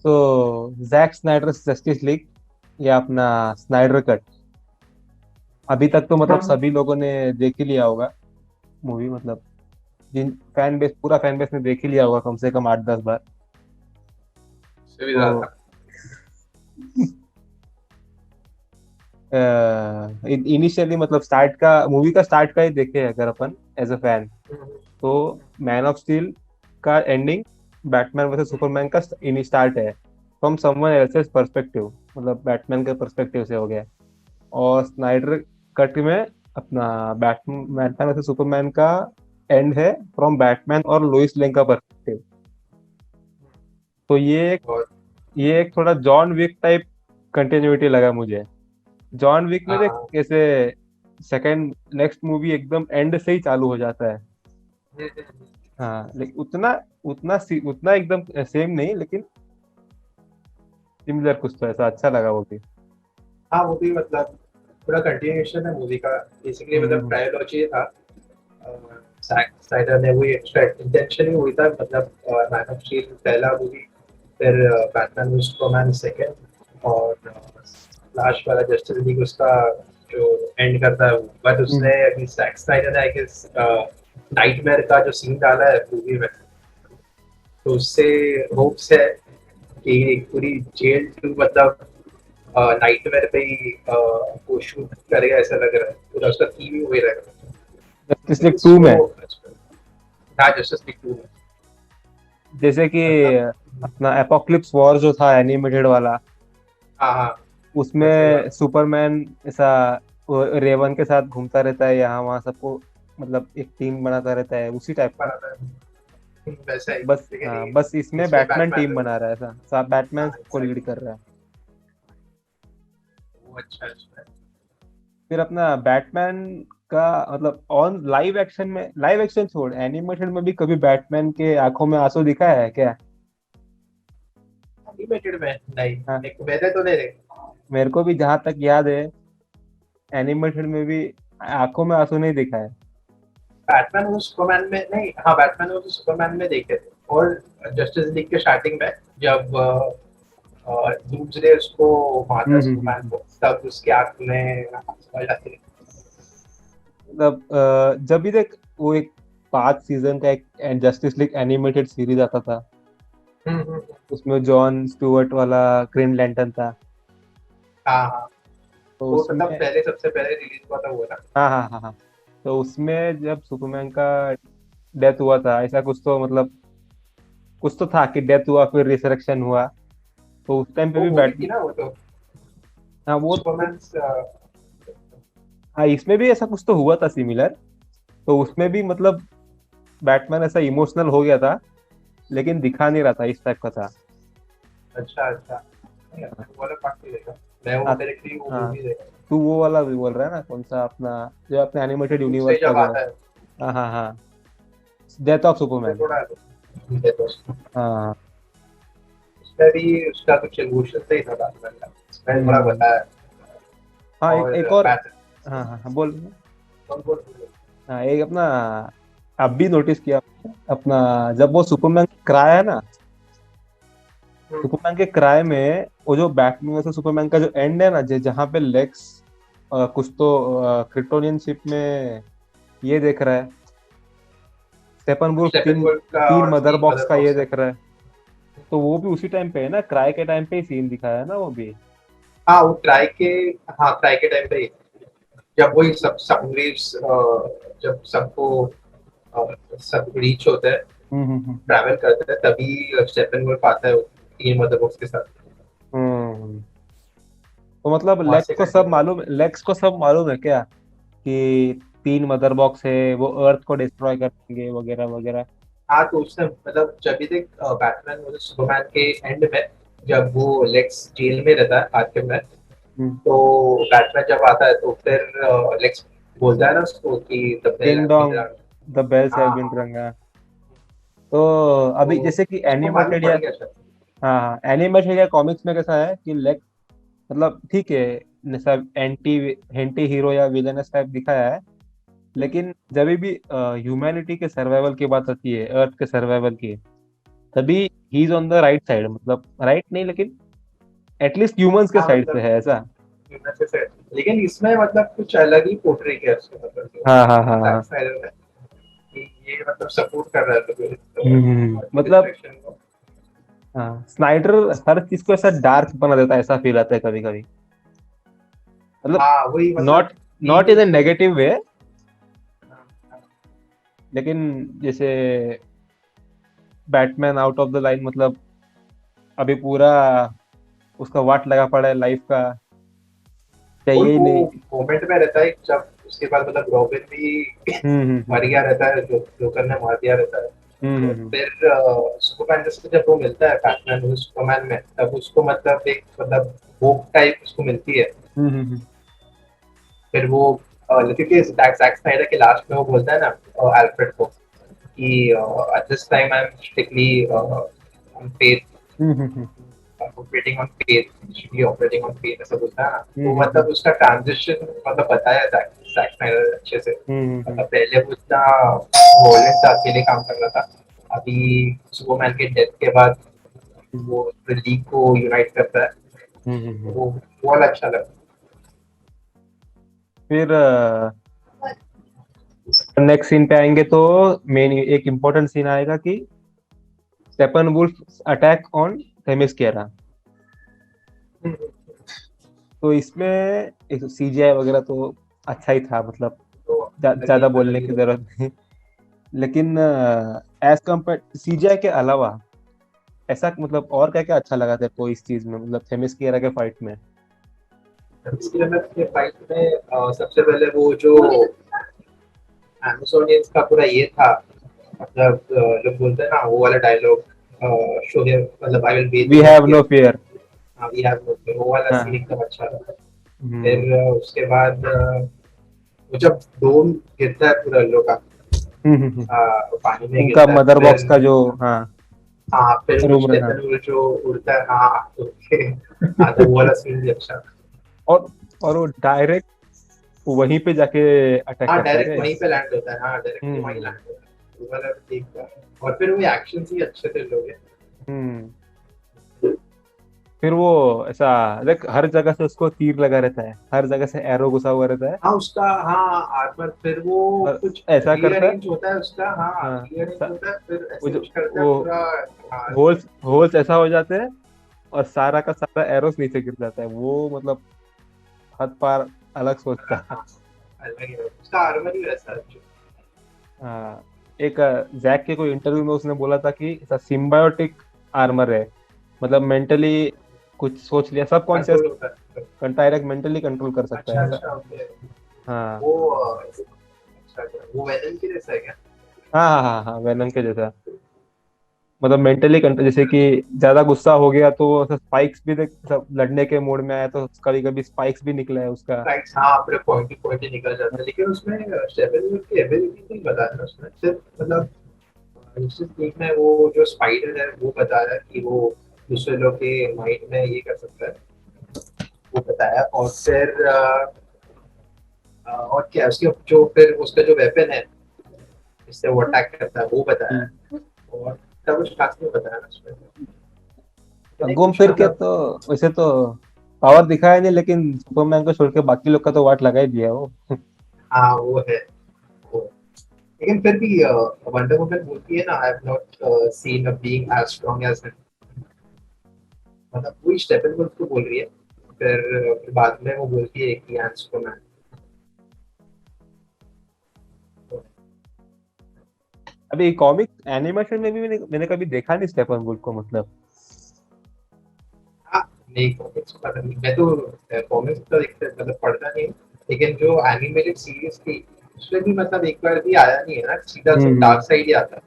तो Jack Snyder justice league या अपना स्नाइडर कट, अभी तक तो मतलब हाँ, सभी लोगों ने देख ही लिया होगा मूवी, मतलब जिन फैन बेस, पूरा फैन बेस ने देख ही लिया होगा कम से कम 8-10 बार। उससे भी तो ज्यादा। इनिशियली मतलब स्टार्ट का, मूवी का स्टार्ट का ही देखे अगर अपन एज अ फैन, तो मैन ऑफ स्टील का एंडिंग बैटमैन वर्सेस सुपरमैन का इन स्टार्ट है फ्रॉम समवन एल्सेस पर्सपेक्टिव, मतलब बैटमैन के पर्सपेक्टिव से हो गया। और स्नाइडर कट में अपना बैटमैन वर्सेस सुपरमैन का एंड है फ्रॉम बैटमैन और लोइस लेन का पर्सपेक्टिव। तो और ये एक थोड़ा जॉन विक टाइप कंटिन्यूटी लगा मुझे। जॉन विक में देख हाँ, कैसे सेकंड नेक्स्ट मूवी एकदम एंड से ही चालू हो जाता है। हाँ, लेकिन उतना उतना एकदम सेम नहीं, लेकिन सिमिलर कुछ तो ऐसा अच्छा लगा वो भी। हाँ, वो भी मतलब पूरा कंटिन्यूएशन है मूवी का। बेसिकली मतलब हम्म। ट्रायोलॉजी था। जैक स्नाइडर ने वही एक्स्ट्रा इंटेंशनली हुई था, मतलब मैन ऑफ स्टील पहला मूवी, फिर बैटमैन व सुपरमैन सेकंड, और लास्ट वाला जस्टिस लीग उसका जो एंड करता है। बट हम्म। उसने अभी जैक स्नाइडर ने आई गेस नाइटमेयर का जो सीन डाला है मूवी में, तो उससे होप्स है कि एक पूरी जेल टू मतलब नाइटमेयर पे ही वो शूट करेगा, ऐसा लग रहा है। पूरा उसका थीम ही वही रहेगा। जस्टिस लीग तो 2 में इसको हाँ, जस्टिस लीग टू जैसे कि मतलब। अपना एपोक्लिप्स वॉर जो था एनिमेटेड वाला, हाँ, हाँ, वैसे ही उसमें वाला। सुपरमैन ऐसा वो रेवन के साथ घूमता रहता है यहाँ वहाँ सबको, मतलब एक टीम बनाता रहता है उसी टाइप का। बराबर वैसा ही, बस लेकिन हाँ, ये बस इसमें इसमें बैटमैन बैटमैन टीम है। बना रहा है, ऐसा बैटमैन हाँ, सबको लीड एग्जैक्टली। कर रहा है। वो अच्छा अच्छा है। फिर अपना बैटमैन का मतलब ऑन लाइव एक्शन छोड़ एनिमेटेड में भी कभी बैटमैन के आंखों में आंसू दिखा है क्या? एनिमेटेड में नहीं, हाँ, एक मैंने तो नहीं देखा। मेरे को भी जहां तक याद है एनिमेटेड में भी आंखों में आंसू नहीं दिखा है। बैटमैन वो सुपरमैन में नहीं, हाँ बैटमैन वो तो सुपरमैन में देखे थे। और जस्टिस लीग के स्टार्टिंग में जब डूम्सडे उसको मारता है सुपरमैन हम्म। को, तब उसकी आंख में आंसू आ जाते हैं। मतलब जब भी देख वो एक 5 सीजन का एक जस्टिस लीग एनिमेटेड सीरीज आता था, उसमें जॉन स्टुअर्ट वाला ग्रीन लैंटर्न था। हाँ, हाँ, तो वो मतलब उसमें पहले सबसे पहले रिलीज हुआ था वो ना। हाँ हाँ हाँ हाँ, तो उसमें जब सुपरमैन का डेथ हुआ था ऐसा कुछ तो मतलब कुछ तो था कि डेथ हुआ फिर रिसरेक्शन हुआ, तो उस टाइम पे वो भी मूवी बैट। थी ना वो तो, हाँ वो सुपरमैन। हाँ, इसमें भी ऐसा कुछ तो हुआ था सिमिलर। तो उसमें भी मतलब बैटमैन ऐसा इमोशनल हो गया था, लेकिन दिखा नहीं रहा था, इस टाइप का था। अच्छा अच्छा, नहीं, हाँ वो वाला पार्ट नहीं देखा। मैं वो हाँ डायरेक्टली वो हाँ, मूवी देखा। तू वो वाला भी बोल रहा है ना, कौन सा अपना जो अपने एनिमेटेड दूसरे यूनिवर्स का जब जो है। आता है हाँ हाँ हाँ, डेथ ऑफ उसमें सुपरमैन। थोड़ा है तो हाँ। उसमें भी उसका कुछ इमोशन सही था बैटमैन का, उसमें थोड़ा हम्म। बताया। हाँ, और एक और। बैट हाँ हाँ हाँ, बोल। कौन कौन। हाँ, एक अपना अब भी नोटिस किया आपने? अपना जब वो सुपरमैन क्राई है ना, सुपरमैन के क्राई में वो जो बैटमैन वैसे सुपरमैन का जो एंड है ना, जहाँ पे लेक्स कुछ तो क्रिप्टोनियन शिप में ये देख रहा है, स्टेपन वुल्फ स्टेफन तीन वुल्फ का तीन और मदर तीन बॉक्स मदर का ये बॉक्स का। देख रहा है। तो वो भी उसी टाइम पे है ना, क्राई के टाइम पे ही सीन दिखाया है ना वो भी। हाँ, वो ट्राई के, हाँ ट्राई के टाइम पे ही, जब वही सब सबमरीन्स जब सबको सब रीच होता है, हम्म। ट्रैवल करते हैं, तभी स्टेफन वुल्फ आता है तीन मदर बॉक्स के साथ। हम्म। तो मतलब वहां से कंटिन्यू होती है। लेक्स को सब मालूम है क्या कि 3 मदर बॉक्स है, वो अर्थ को डिस्ट्रॉय कर देंगे वगैरह वगैरह। हाँ, तो उसने मतलब जब भी देख बैटमैन और सुपरमैन के एंड में, जब वो लेक्स जेल में रहता है आर्कम में, तो बैटमैन जब आता है तो फिर लेक्स बोलता है ना उसको कि the bell ding has been dong, rung. The bells have हाँ, बीन हाँ, रंग। तो तो अभी जैसे कि उसको मालूम एनिमेटेड पड़ या गया शायद। हाँ हाँ, एनिमेटेड या कॉमिक्स में कैसा है कि लेक्स मतलब ठीक है, सब एंटी एंटी हीरो या विलेनस टाइप दिखाया है, लेकिन जब भी ह्यूमैनिटी के सर्वाइवल की बात आती है, अर्थ के सर्वाइवल की, तभी he is on the right side, मतलब राइट नहीं लेकिन एटलीस्ट ह्यूमंस के हाँ साइड से मतलब है ऐसा। वैसे से, लेकिन इसमें मतलब कुछ अलग ही पोर्ट्रे किया उसको, मतलब जो हाँ हाँ हाँ हाँ। जैक स्नाइडर ने, कि ये मतलब सपोर्ट कर रहा है तो मतलब डिस्ट्रैक्शन को। हाँ, स्नाइडर हर चीज को ऐसा डार्क बना देता है, ऐसा फील आता है कभी कभी, मतलब हाँ वही मतलब not not in theme. A negative way, लेकिन जैसे Batman out of the line, मतलब अभी पूरा उसका वाट लगा पड़ा है लाइफ का, और चाहिए ही वो नहीं। मोमेंट में रहता है जब उसके बाद मतलब रॉबिन भी हम्म। मर गया रहता है, जो जोकर ने मार दिया रहता है। तो हम्म। फिर सुपरमैन जैसे जब वो मिलता है बैटमैन सुपरमैन में, तब उसको मतलब एक मतलब होप टाइप उसको मिलती है। हम्म हम्म, हम्म, फिर वो क्योंकि जैक जैक स्नाइडर के लास्ट में वो बोलता है ना अल्फ्रेड को कि at this time I am strictly on faith, hmm, hmm, hmm, operating on faith, strictly operating on faith, ऐसा बोलता है ना। तो हम्म, मतलब उसका ट्रांजिशन मतलब बताया जैक जैक स्नाइडर अच्छे से। हम्म। मतलब पहले वो इतना वॉयलेंट था, अकेले काम कर रहा था। अभी सुपरमैन के डेथ के बाद वो लीग को यूनाइट करता है। तो वो बहुत अच्छा लगा। फिर नेक्स्ट सीन पे आएंगे तो मेन एक इम्पोर्टेंट सीन आएगा कि स्टेपन वुल्फ अटैक ऑन थेमिस्केरा। तो इसमें सीजीआई वगैरह तो अच्छा ही था, मतलब तो ज्यादा अलग बोलने ही की जरूरत नहीं। लेकिन एज कम्पेयर सीजीआई के अलावा ऐसा मतलब और क्या क्या अच्छा लगा तेरे को इस चीज में, मतलब थेमिस्केरा के फाइट में? स्क्रीनर के फाइट में सबसे पहले वो जो एमेजोनियंस का पूरा ये था, मतलब लोग बोलते हैं ना वो वाला डायलॉग, शो हिम मतलब आई विल बेथ we in your have no tears. Fear. हाँ वी हैव नो fear, वो वाला सीन हाँ। एकदम अच्छा था। हम्म फिर उसके बाद वो जब डोम गिरता है पूरा लोग का, हम्म, पानी में उनका गिरता है मदर बॉक्स फिर। का जो, हाँ, हाँ फिर वो रूम है, हाँ। स्टेफन वो जो उड़ता है, हाँ तो हाँ तो वो वाला सीन भी अच्छा था। और और वो डायरेक्ट वहीं पे जाके अटैक हाँ करता है क्या डायरेक्ट वहीं इस? पे लैंड होता है, हाँ डायरेक्टली वहीं हम्म लैंड होता है, वो वाला ठीक था। और फिर वो एक्शन ही अच्छे थे लोग। हम्म। फिर वो ऐसा देख, हर जगह से उसको तीर लगा रहता है, हर जगह से एरो घुसा हुआ रहता है, हाँ उसका, हाँ आर्मर फिर वो और कुछ ऐसा करता है। रीअरेंज होता है उसका, हाँ हाँ, रीअरेंज होता है फिर वो ऐसे जो कुछ करता है वो पूरा। हाँ होल्स होल्स ऐसा हो जाते हैं, और सारा का सारा एरोस नीचे गिर जाता है, वो मतलब हद पार अलग सोचता है। हाँ अलग ही है। उसका आर्मर ही वैसा है हाँ, एक जैक के कोई इंटरव्यू में उसने बोला था कि ऐसा सिम्बायोटिक आर्मर है, मतलब मेंटली कुछ सोच लिया, सबकॉन्शियस कंट्रोल होता है। डायरेक्ट मेंटली कंट्रोल कर सकता है अच्छा ऐसा। अच्छा ओके। हाँ वो अच्छा अच्छा, वो वेनम की जैसा है क्या? हाँ हाँ हाँ हाँ, वेनम के जैसा, मतलब मेंटली कंट्रोल, जैसे कि ज्यादा गुस्सा हो गया तो स्पाइक्स भी देख, सब लड़ने के मूड में आया तो कभी कभी स्पाइक्स भी निकला है उसका। राइट, हाँ पूरे पॉइंट ही निकल जाता है, लेकिन उसमें स्टेबल की एबिलिटी नहीं बताया ना उसमें, सिर्फ मतलब निश्चित लीग में वो जो स्पाइडर है वो बता रहा है कि वो दूसरे लोग के माइंड में ये कर सकता है, वो बताया। और फिर और क्या उसके जो फिर उसका जो वेपन है जिससे वो अटैक करता है वो बताया हम्म। है। और तब कुछ खास नहीं बताया ना उसमें, नहीं घूम कुछ फिर के मतलब। तो वैसे तो पावर दिखाया नहीं, लेकिन सुपरमैन को छोड़ के बाकी लोग का तो वाट लगा ही दिया वो। हाँ वो है वो। लेकिन फिर भी वंडर वुमन बोलती है ना, I have not seen a being as strong as him, मतलब वही स्टेपन वुल्फ को बोल रही है। फिर बाद में वो बोलती है कि आई एम सुपरमैन। अभी कॉमिक एनिमेशन में भी मैंने कभी देखा नहीं स्टेफन वुल्फ को, मतलब। हाँ नहीं कॉमिक्स पता नहीं, मैं तो कॉमिक्स तो देखते मतलब पढ़ता नहीं हूँ। लेकिन जो एनिमेटेड सीरीज थी उसमें भी मतलब एक बार भी आया नहीं है ना, सीधा सिर्फ डार्क साइड ही आता है।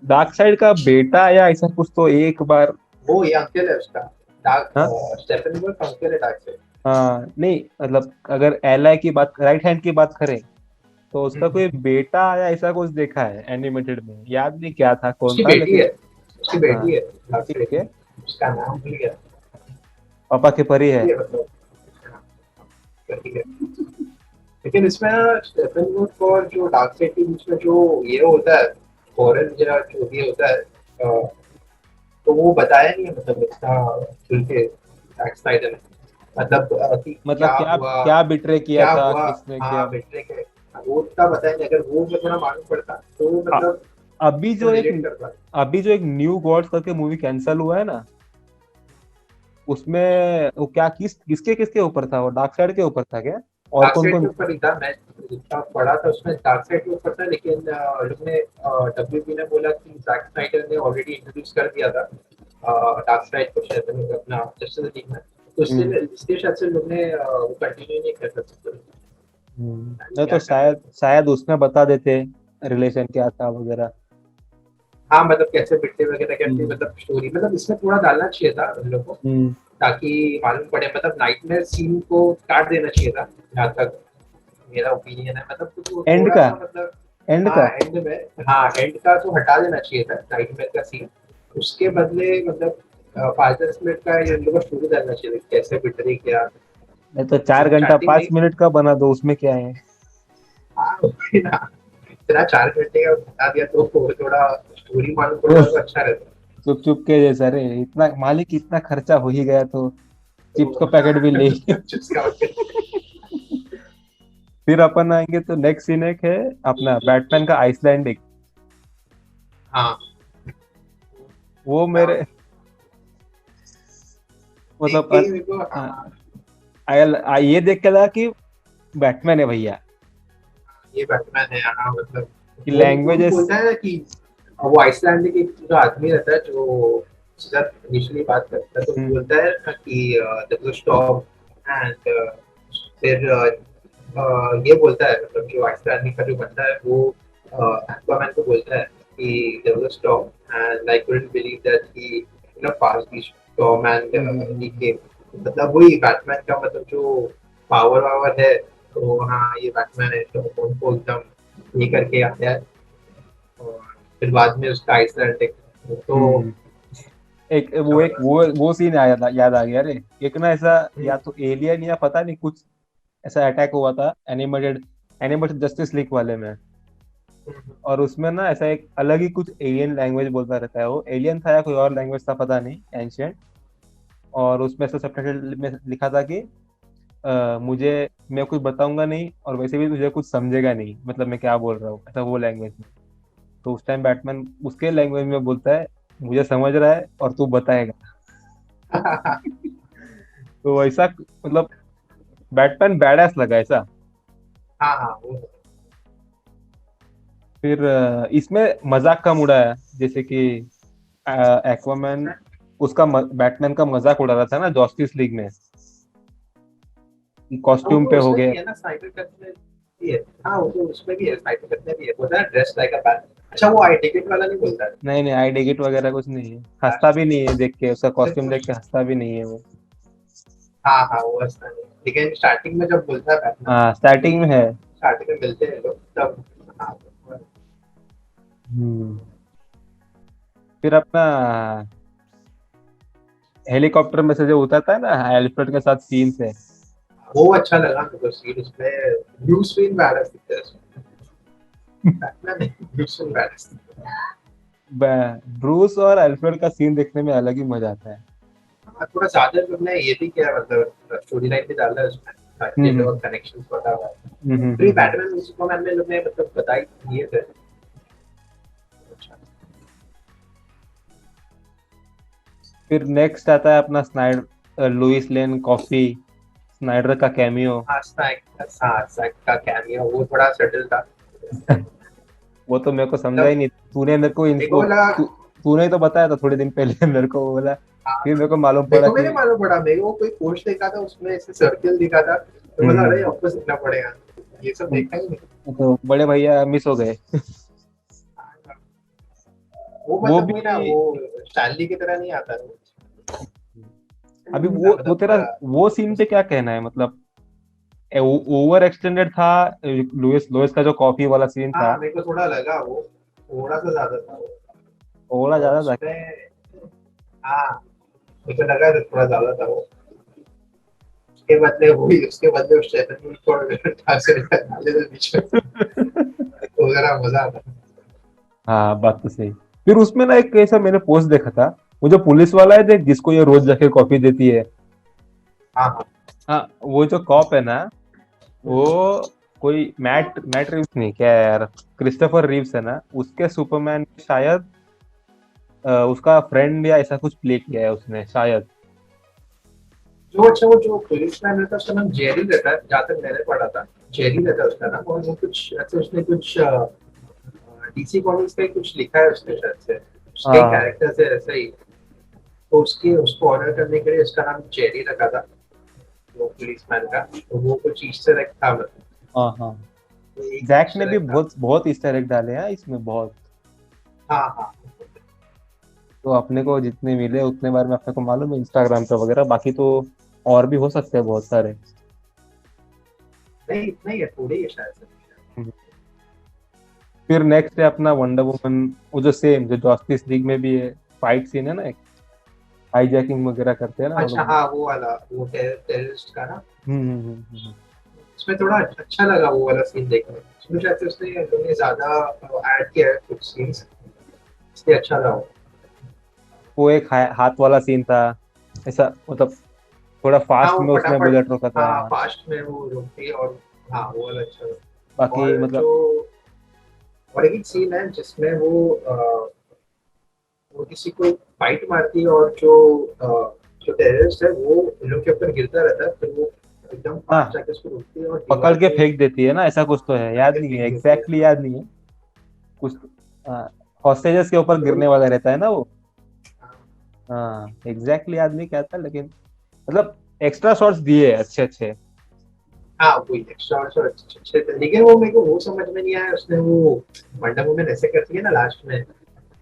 डार्क साइड का बेटा या ऐसा कुछ तो एक बार। वो ये अंकल है उसका, डार्क हाँ स्टेफन वुल्फ अंकल है डार्क साइड। हाँ, नहीं मतलब अगर एलाई की बात, राइट हैंड की बात करें, तो उसका कोई बेटा या ऐसा कुछ देखा है एनिमेटेड में, याद नहीं क्या था कौन उसकी था, बेटी लेकिन है, उसकी हाँ बेटी है डार्क साइड ठीक है, की। उसका नाम भूल गया। पापा की परी है। ये मतलब हाँ, बेटी है। लेकिन इसमें ना स्टेफन वुल्फ और जो डार्क साइड के बीच में जो ये होता है, फॉरेन या जो भी होता है, तो वो बताया नहीं है मतलब इतना खुल के जैक स्नाइडर ने, मतलब कि मतलब क्या क्या हुआ, क्या बिट्रे किया क्या था, हुआ। किसने किया। हाँ बेटे के, वो उतना बताया नहीं, अगर वो मुझे थोड़ा मालूम पड़ता तो अ- मतलब अभी मैं जो एक रिलेट कर पाता। अभी जो एक न्यू गॉड्स करके मूवी कैंसल हुआ है ना, उसमें वो क्या किसके किसके ऊपर था, वो डार्क साइड के ऊपर था क्या, और डार्क कौन साइड के कौन। ऊपर ही था, मैं जितना पढ़ा था उसमें डार्क साइड के ऊपर था, लेकिन लोग ने डब्ल्यूबी ने बोला कि जैक स्नाइडर ने ऑलरेडी इंट्रोड्यूस कर दिया था डार्क साइड को शायद अपना जस्टिस लीग में, तो हम्म इसलिए शायद से लोग ने वो कंटिन्यू नहीं कर सकते। नहीं तो क्या कर रहे शायद थे। शायद उसमें बता देते रिलेशन क्या था वगैरह। हाँ मतलब कैसे बिट्टे वगैरह कैसे, हम्म मतलब स्टोरी मतलब इसमें थोड़ा डालना चाहिए था उन लोगों को, हम्म ताकि मालूम पड़े, मतलब नाइटमेयर सीन को काट देना चाहिए था जहाँ तक मेरा ओपिनियन है, मतलब तो वो एंड थोड़ा का सा मतलब। एंड हाँ का एंड में, हाँ एंड का तो हटा देना चाहिए था नाइटमेयर का सीन, उसके बदले मतलब 5-10 मिनट का ये लोगों को स्टोरी डालना चाहिए था, कैसे बिटरी किया नहीं तो 4 घंटा स्टार्टिंग में। 5 मिनट का बना दो, उसमें क्या है। हाँ वही ना, इतना 4 घंटे का बता दिया तो थोड़ा स्टोरी मालूम पड़ तो जाता तो अच्छा रहता। चुप चुप के जैसा रे, इतना मालिक इतना खर्चा हो ही गया तो चिप्स का तो पैकेट भी ले। जिसका फिर अपन आएंगे तो नेक्स्ट सीन एक है अपना बैटमैन का आइसलैंडिक। हाँ वो क्या मेरे देख मतलब के ही मेरे को, हाँ ये देख के लगा कि बैटमैन है भैया, ये बैटमैन है, हाँ मतलब कि वो भी लैंग्वेजेस। बोलता है ना कि वो आइसलैंड के जो आदमी रहता है जो सीधा इनिशियली बात करता है, तो वो बोलता है ना कि द स्टॉर्म एंड फिर ये बोलता है, मतलब जो आइसलैंड का जो बंदा है वो एक्वामैन को बोलता है कि there was a storm and I couldn't believe that he pass the storm and he came, मतलब वही बैटमैन का मतलब जो पावर वावर है, तो हाँ ये बैटमैन है तो उनको एकदम ये करके आया है, और फिर बाद में उसका आइसलैंड तो वो सीन याद आ गया रे। एक ना ऐसा या तो एलियन या पता नहीं कुछ ऐसा अटैक हुआ था एनिमेटेड एनिमेटेड जस्टिस लीग वाले में। और उसमें ना ऐसा एक अलग ही कुछ एलियन लैंग्वेज बोलता रहता है, वो एलियन था या कोई और लैंग्वेज था पता नहीं, एंशियंट। और उसमें ऐसा सबटाइटल में लिखा था कि मुझे मैं कुछ बताऊंगा नहीं और वैसे भी तुझे कुछ समझेगा नहीं, मतलब मैं क्या बोल रहा हूँ, ऐसा वो लैंग्वेज में। तो उस टाइम बैटमैन उसके लैंग्वेज में बोलता है मुझे समझ रहा है और तू बताएगा। हाँ तो ऐसा मतलब बैटमैन बैडएस लगा ऐसा। हाँ वो फिर इसमें मजाक कम उड़ाया, जैसे कि एक्वामैन उसका बैटमैन का मजाक उड़ा रहा था ना जस्टिस लीग में, कॉस्ट्यूम वो पे हो उसमें गए। भी है ना, स्नाइपर कट में भी है। हाँ वो तो उसमें भी है, स्नाइपर कट में भी है, बोलता है ड्रेस लाइक अ बैट। अच्छा वो आई टिकट वाला नहीं बोलता है। नहीं नहीं, आई डिगिट वगैरह कुछ नहीं है, हंसता भी नहीं है देख के, उसका कॉस्ट्यूम देख के हंसता भी नहीं है वो। हाँ हाँ वो हंसता नहीं, लेकिन स्टार्टिंग में जब बोलता है बैटमैन हाँ स्टार्टिंग में कि है। स्टार्टिंग में मिलते हैं लोग तब, हाँ हम्म फिर अपना हेलीकॉप्टर में से जो उतरता है ना एल्फ्रेड के साथ सीन्स है। वो अच्छा लगा मेरे को सीन उसमें, ब्रूस वेन बैडस दिखता है उसमें, बैटमैन नहीं ब्रूस वेन बैडस। ब्रूस और एल्फ्रेड का सीन देखने में अलग ही मजा आता है। हाँ थोड़ा ज्यादा तुमने ये भी किया, मतलब स्टोरी लाइन भी डाला है उसमें ताकि हम्म लोग कनेक्शंस बता रहा है। हम्म हम्म फिर हम्म, हम्म। बैटमैन सुपरमैन में लोग ने मतलब बताई दिए थे। अच्छा फिर नेक्स्ट आता है अपना Snyder Lois Lane coffee, Snyder का कैमियो। हाँ स्नैक का कैमियो वो थोड़ा सटल था। वो तो मेरे को समझा ही मतलब नहीं, तूने मेरे को मेरे को लगा, तूने ही तो बताया था थोड़े दिन पहले मेरे को वो बोला। हाँ फिर मेरे को मालूम मेरे पड़ा को भी कि नहीं मालूम पड़ा, मेरे को कोई पोस्ट देखा था उसमें ऐसे सर्किल दिखा था, तो बोला अरे हम्म वापस लिखना पड़ेगा, ये सब देखा ही नहीं। तो बड़े भैया मिस हो गए। वो वो मतलब वही ना, भी वो स्टैनली की तरह नहीं आता वो। अभी वो मतलब तेरा वो सीन पे क्या कहना है, मतलब ओवर एक्सटेंडेड था लुइस लुइस का जो कॉफी वाला सीन था। हाँ मेरे को थोड़ा लगा वो थोड़ा सा ज्यादा था वो, थोड़ा और ज्यादा था क्या? उसमें हाँ मेरे को लगा था थोड़ा ज्यादा था वो, उसके बदले वही उसके बदले उस चैनल में थोड़ा डाले थे बीच में, तो जरा मजा आता। हाँ बात तो सही। फिर उसमें ना एक ऐसा मैंने पोस्ट देखा था वो जो पुलिस वाला है देख, जिसको ये रोज जाके कॉफी देती है। हाँ हाँ। हाँ, वो जो कॉप है ना, वो कोई मैट मैट रिव्स नहीं, क्या है यार, क्रिस्टोफर रिव्स है ना, उसके सुपरमैन में शायद उसका फ्रेंड या ऐसा कुछ प्ले किया है उसने शायद। जो अच्छा वो जो पुलिस मैन रहता है उसका नाम जेरी रहता है, जहाँ तक मैंने पढ़ा था। जेरी रहता है उसका नाम, और वो कुछ अच्छा उसने कुछ डीसी कॉमिक्स का ही कुछ लिखा है उसने शायद से, उसके हाँ कैरेक्टर से ऐसा ही। तो उसकी उसको ऑनर करने के लिए उसका नाम जेरी रखा था, वो पुलिस मैन का। तो वो कुछ ईस्टर एग था, मतलब हाँ हाँ। वो एक जैक ने ईस्टर भी एग था। बहुत बहुत ईस्टर एग डाले हैं इसमें, बहुत। हाँ हाँ। तो अपने को जितने मिले उतने बार में अपने को मालूम है इंस्टाग्राम पे वगैरह, बाकी तो और भी हो सकते हैं बहुत सारे। नहीं इतना ही है, थोड़े ही है शायद से। हम्म। फिर नेक्स्ट है अपना वंडर वुमन, वो जो सेम जो जस्टिस लीग में भी है, फाइट सीन है ना, एक हाईजैकिंग वगैरह करते हैं ना वो अच्छा लोग। हाँ, वो वाला वो टेररिस्ट का ना। हम्म। उसमें थोड़ा अच्छा लगा वो वाला सीन देखने में। उसमें शायद से उसने उन्होंने ज्यादा ऐड किया है कुछ सीन्स, इसलिए अच्छा लगा वो। वो एक हाथ वाला सीन था, ऐसा मतलब थोड़ा हाँ फास्ट वो में उसने फटाफट, बुलेट रोका था। हाँ फास्ट में वो रुकती है, और हाँ वो वाला अच्छा लगा। बाकी और जो मतलब और एक सीन है जिसमें वो किसी को फाइट मारती है, और जो टेररिस्ट है वो इन लोग के ऊपर गिरता रहता है, फिर वो एकदम फास्ट हाँ, जाके उसको रोकती है और पकड़ दीवार के पे फेंक देती है ना, ऐसा कुछ तो है, पकड़ याद के नहीं फेंक है देती है। एग्जैक्टली, याद नहीं है कुछ। हॉस्टेजेस के ऊपर तो गिरने वाला रहता है ना वो। हाँ हाँ एग्जैक्टली याद नहीं क्या था, लेकिन मतलब एक्स्ट्रा शॉट्स दिए अच्छे अच्छे। हाँ, वही एक्स्ट्रा और अच्छे अच्छे थे, लेकिन वो मेरे को वो समझ में नहीं आया, उसने वो वंडर वुमन ऐसे करती है ना लास्ट में,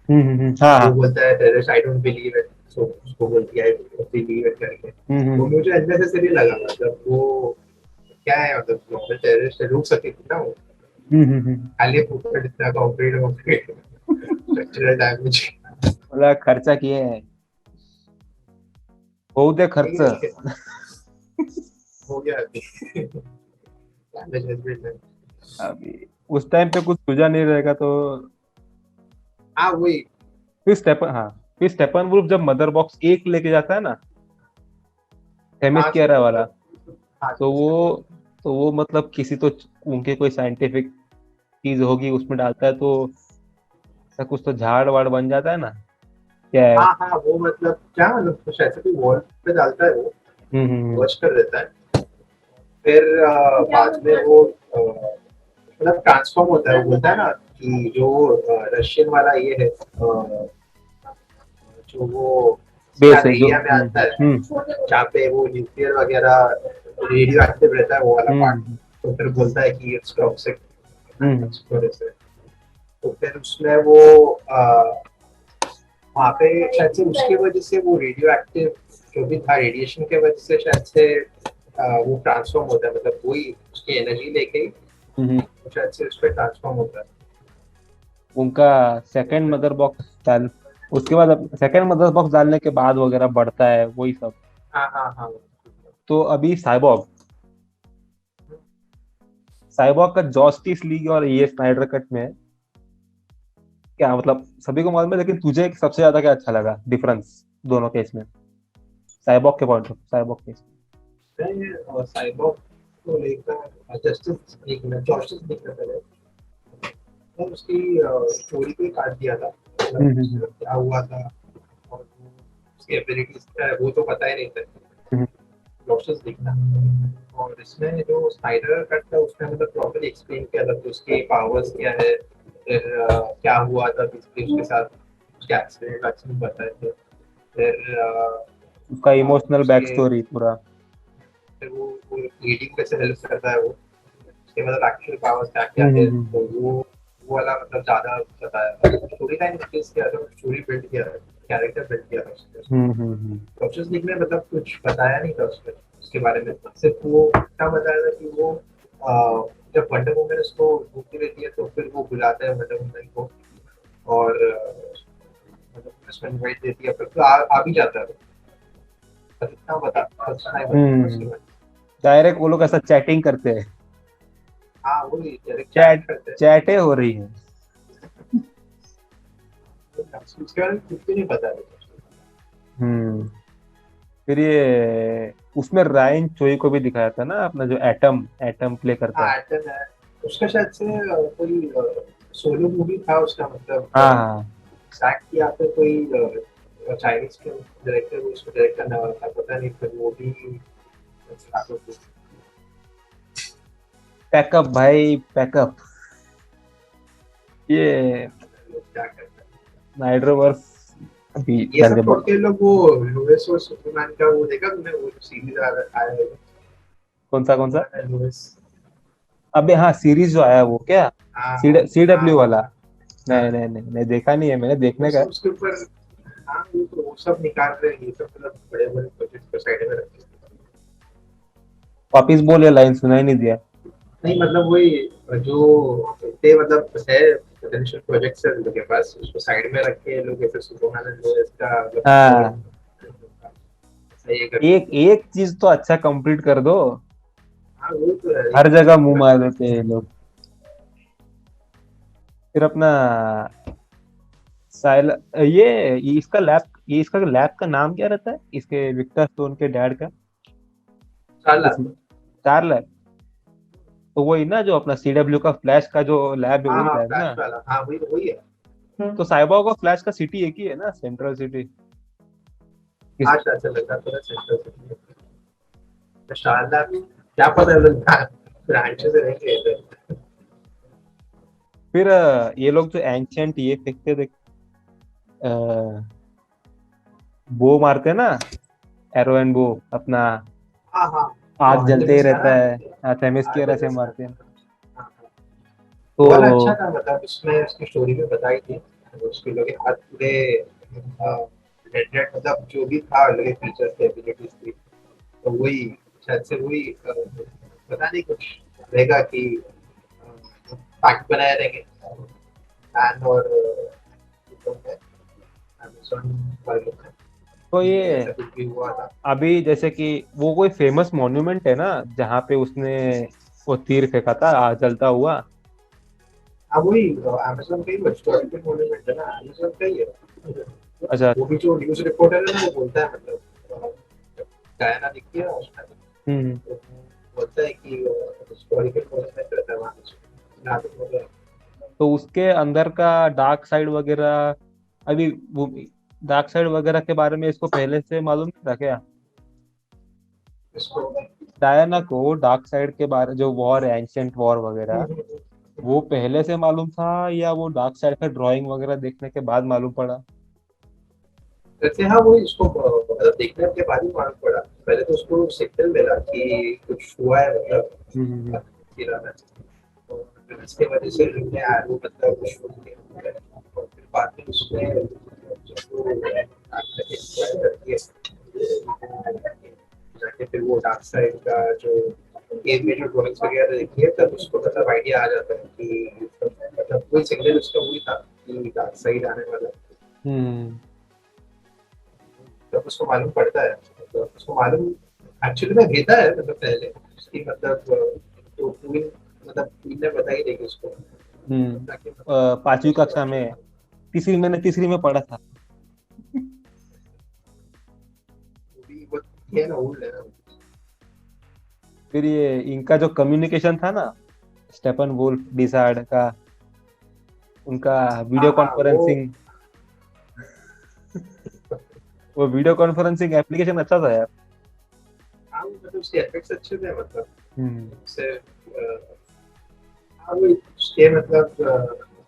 हाँ वो हाँ। बोलता है terrorist I don't believe it, so उसको बोलती है आई बिलीव इट करके। वो हम्म। मुझे अननेसेसरी लगा, मतलब वो क्या है, मतलब नॉर्मल टेररिस्ट रुक सकती थी ना वो, हम्म। खाली फुकट इतना कंक्रीट कंक्रीट स्ट्रक्चरल डैमेज। मतलब खर्चा किए हैं, बहुत है खर्च। लेकिन हो गया अभी डैमेज हैज बीन डन। अभी उस टाइम पे कुछ सूझा नहीं रहेगा तो। हाँ वही। फिर स्टेपन वुल्फ जब मदर बॉक्स एक लेके जाता है ना, हाँ थेमिस्कियरा स्टेपन वाला, का। हाँ तो वो स्टेपन। तो वो मतलब किसी तो उनके कोई साइंटिफिक चीज होगी उसमें डालता है, तो ऐसा कुछ तो झाड़ वाड़ बन जाता है ना, क्या है। हाँ हाँ, वो मतलब क्या, मतलब कुछ ऐसे कोई वॉल पे डालता है वो, हम्म। वॉच कर देता है। फिर बाद में वो मतलब ट्रांसफॉर्म होता है, वो बोलता है ना कि जो रशियन वाला ये है, जो वो उसके बेस यहाँ है जो। एरिया में आता है, जहाँ पे वो न्यूक्लियर वगैरह रेडियो एक्टिव रहता है वो वाला पार्ट। हम्म तो फिर बोलता है कि इट्स टॉक्सिक, हम्म तो फिर उसमें वो वहाँ पे शायद से उसकी वजह से वो रेडियो एक्टिव जो भी था, रेडिएशन के वजह से शायद से वो ट्रांसफॉर्म होता है, मतलब वही उसकी एनर्जी लेके ही हम्म। वो शायद से उस पर ट्रांसफॉर्म होता है। उनका सेकंड मदर बॉक्स डाल उसके बाद सेकंड मदर बॉक्स डालने के बाद वगैरह बढ़ता है वही सब। हाँ हाँ हाँ। तो अभी साइबॉग साइबॉग का जस्टिस लीग और ये स्नाइडर कट में क्या मतलब, सभी को मालूम है, लेकिन तुझे सबसे ज्यादा क्या अच्छा लगा डिफरेंस दोनों केस में, साइबॉग के पॉइंट ऑफ साइबॉग केस मैं साइबॉग को लेकर जस्टिस देखना, जस्टिस देखना पहले, मैं उसकी स्टोरी को ही काट दिया था, मतलब में। उसमें क्या हुआ था और उसकी एबिलिटीज क्या है वो तो पता ही नहीं था। हम्म प्रोसेस दिखना, और इसमें जो स्नाइडर कट था उसमें मतलब प्रॉपर्ली एक्सप्लेन किया था कि उसके पावर्स क्या है, फिर क्या हुआ था बेसिकली उसके साथ, उसके एक्सीडेंट एक्सीडेंट बताए थे। फिर उसका इमोशनल बैक उसके स्टोरी पूरा। फिर वो लीडिंग कैसे हेल्प करता है वो, उसके मतलब एक्चुअल पावर्स क्या क्या है, तो वो वाला मतलब ज्यादा बताया, स्टोरी लाइन इंक्रीज किया था, स्टोरी बिल्ड किया था, कैरेक्टर बिल्ड किया था उसके। हम्म। प्रोसेस लीग में मतलब कुछ बताया नहीं था उसमें, उसके बारे में सिर्फ वो क्या बताया था कि वो जब वंडर वुमन उसको ढूंढती रहती है तो फिर वो बुलाता है वंडर वुमन को, और मतलब उसमें इनवाइट देती है, फिर तो आ भी जाता है वो। बस इतना बता, अच्छा नहीं बताया उसके बारे में। डायरेक्ट वो लोग ऐसा चैटिंग करते हैं, हाँ वही डायरेक्ट चैट चैट करते हैं। चैटे हो रही है। उसके बारे में कुछ भी नहीं बताया था। हम्म। फिर ये उसमें रायन चोई को भी दिखाया था ना, अपना जो एटम एटम प्ले करता है। हाँ एक्टर है उसका शायद से कोई सोलो मूवी था उसका हाँ मतलब हाँ। बैक किया फिर कोई चाइनीज के डायरेक्टर उसको डायरेक्ट करने वाला था पता नहीं फिर वो भी पैकअप भाई पैकअप। ये लोग क्या करते हैं स्नाइडरवर्स अभी ये सब चल छोड़ के लोग वो लुइस और सुपरमैन का वो देखा तुमने वो सीरीज आया है कौन सा? लुइस अबे हाँ, सीरीज जो आया वो क्या, हाँ सी हाँ डब्ल्यू वाला? हाँ नहीं देखा नहीं है मैंने, वो देखने का सब है। उसके ऊपर हाँ वो तो वो सब निकाल रहे हैं ये सब मतलब बड़े बड़े प्रोजेक्ट को साइड में रखते हैं वापिस बोल, या लाइन सुनाई नहीं दिया। नहीं मतलब वही जो इतने मतलब है पोटेंशियल प्रोजेक्ट्स है उनके पास उसको साइड में रख के लोग ऐसे सुपरमैन एंड लोएस का मतलब और हाँ, सही करते एक हैं एक चीज तो अच्छा कंप्लीट कर दो, हाँ वो तो है हर एक जगह चीज मुंह का मार देते हैं ये लोग। फिर अपना साइल ये इसका लैब का नाम क्या रहता है, इसके विक्टर स्टोन के डैड का? साला कुछ स्टार लैब। तो वही ना, जो अपना सीडब्ल्यू का फ्लैश का जो लैब है, हाँ वही हाँ लैब ना। फ्लैश वाला हाँ वही वही है तो साइबॉग का फ्लैश का सिटी एक ही है ना, सेंट्रल सिटी। किस हाँ शायद से लगा थोड़ा सेंटर से शानदार क्या पता है ब्रांचेस रहेंगे इधर फिर ये लोग जो एंशियंट ये फेंकते थे, बो मारते हैं ना, एरो एंड बो अपना, हाँ हाँ वो आग जलते ही आर्टेमिस था रहता ना है, थेमिस की वजह से आर्टेमिस था मारते हैं। हाँ हाँ तो वो वाला अच्छा था मतलब उसमें उसकी स्टोरी में बताई थी उसके लोग के हाथ पूरे मतलब जो भी था लगे फीचर्स थे एबिलिटीज थी तो वही शायद से वही पता नहीं कुछ रहेगा कि पैक्ट बनाए रहेंगे मैन और अमेज़न वाले में तो कि ये ऐसा कुछ भी हुआ था अभी जैसे कि वो कोई फेमस मॉन्यूमेंट है ना, जहाँ पे उसने वो तीर फेंका था जलता हुआ। हाँ वही अमेज़न का ही हिस्टोरिकल मॉन्यूमेंट है ना अमेज़न का ही है अच्छा। वो भी जो न्यूज़ रिपोर्टर है ना वो बोलता है मतलब डायना दिखती है उसमें हम्म। तो बोलता है कि हिस्टोरिकल मॉन्यूमेंट रहता है वहाँ पे जहाँ पे मतलब तो उसके अंदर का डार्क साइड वगैरह, अभी वो डार्क साइड वगैरह के बारे में इसको पहले से मालूम नहीं था क्या? इसको डायना को डार्क साइड के बारे, जो वॉर है एंशियंट वॉर वगैरह, वो पहले से मालूम था, या वो डार्क साइड का ड्राइंग वगैरह देखने के बाद मालूम पड़ा? वैसे हाँ वो इसको मतलब देखने के बाद ही मालूम पड़ा पहले तो उसको सिग्नल मिला कि कुछ हुआ है हम्म। मतलब गिरा है तो फिर इसके वजह से हमने आलू मतलब कुछ शुरू किया और फिर बाद में उसमें जब वो एक्सप्लोर करती है जाके फिर वो डार्क साइड का जो गेम में जो ड्राइंग्स वगैरह देखी है तब उसको मतलब आइडिया आ जाता है कि मतलब कोई सिग्नल उसका वही था कि डार्क साइड आने वाला है हम्म। जब उसको मालूम पड़ता है तो उसको मालूम एक्चुअली में रहता है मतलब पहले उसकी मतलब तो क्वीन मतलब क्वीन ने बताई देगी उसको ताकि मतलब पांचवी उसको कक्षा एक्चुअली में, तीसरी में पढ़ा था। वो भी वो है ना ओल्ड है ना फिर ये इनका जो कम्युनिकेशन था ना, स्टेफन वुल्फ डिसार्ड का, उनका वीडियो हाँ हाँ वो कॉन्फ्रेंसिंग, वो वीडियो कॉन्फ्रेंसिंग एप्लीकेशन अच्छा था यार। हाँ वो मतलब उसके एफेक्ट्स अच्छे थे मतलब हम्म। उससे हाँ वो उसके मतलब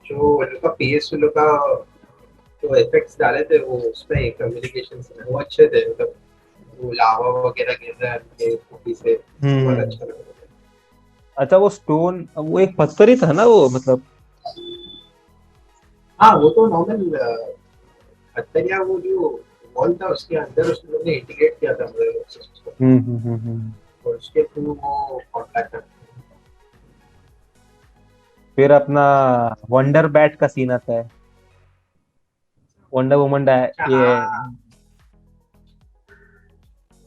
जो उनका पीएस लोग का जो इफेक्ट्स डाले थे वो उसमें कम्युनिकेशन से वो अच्छे थे मतलब वो लावा वगैरह गिर रहा है उनके मूवी से बहुत हम्म। अच्छा लगा अच्छा, वो स्टोन, वो एक पत्थर ही था ना वो, मतलब। हाँ वो तो नॉर्मल अंदर या वो जो वॉल था उसके अंदर उस लोग ने इंटीग्रेट किया था मतलब सिस्टम हम्म। और उसके थ्रू वो कॉन्टैक्ट कर फिर अपना वंडर बैट का सीन आता है, वंडर वुमन अच्छा ये। हाँ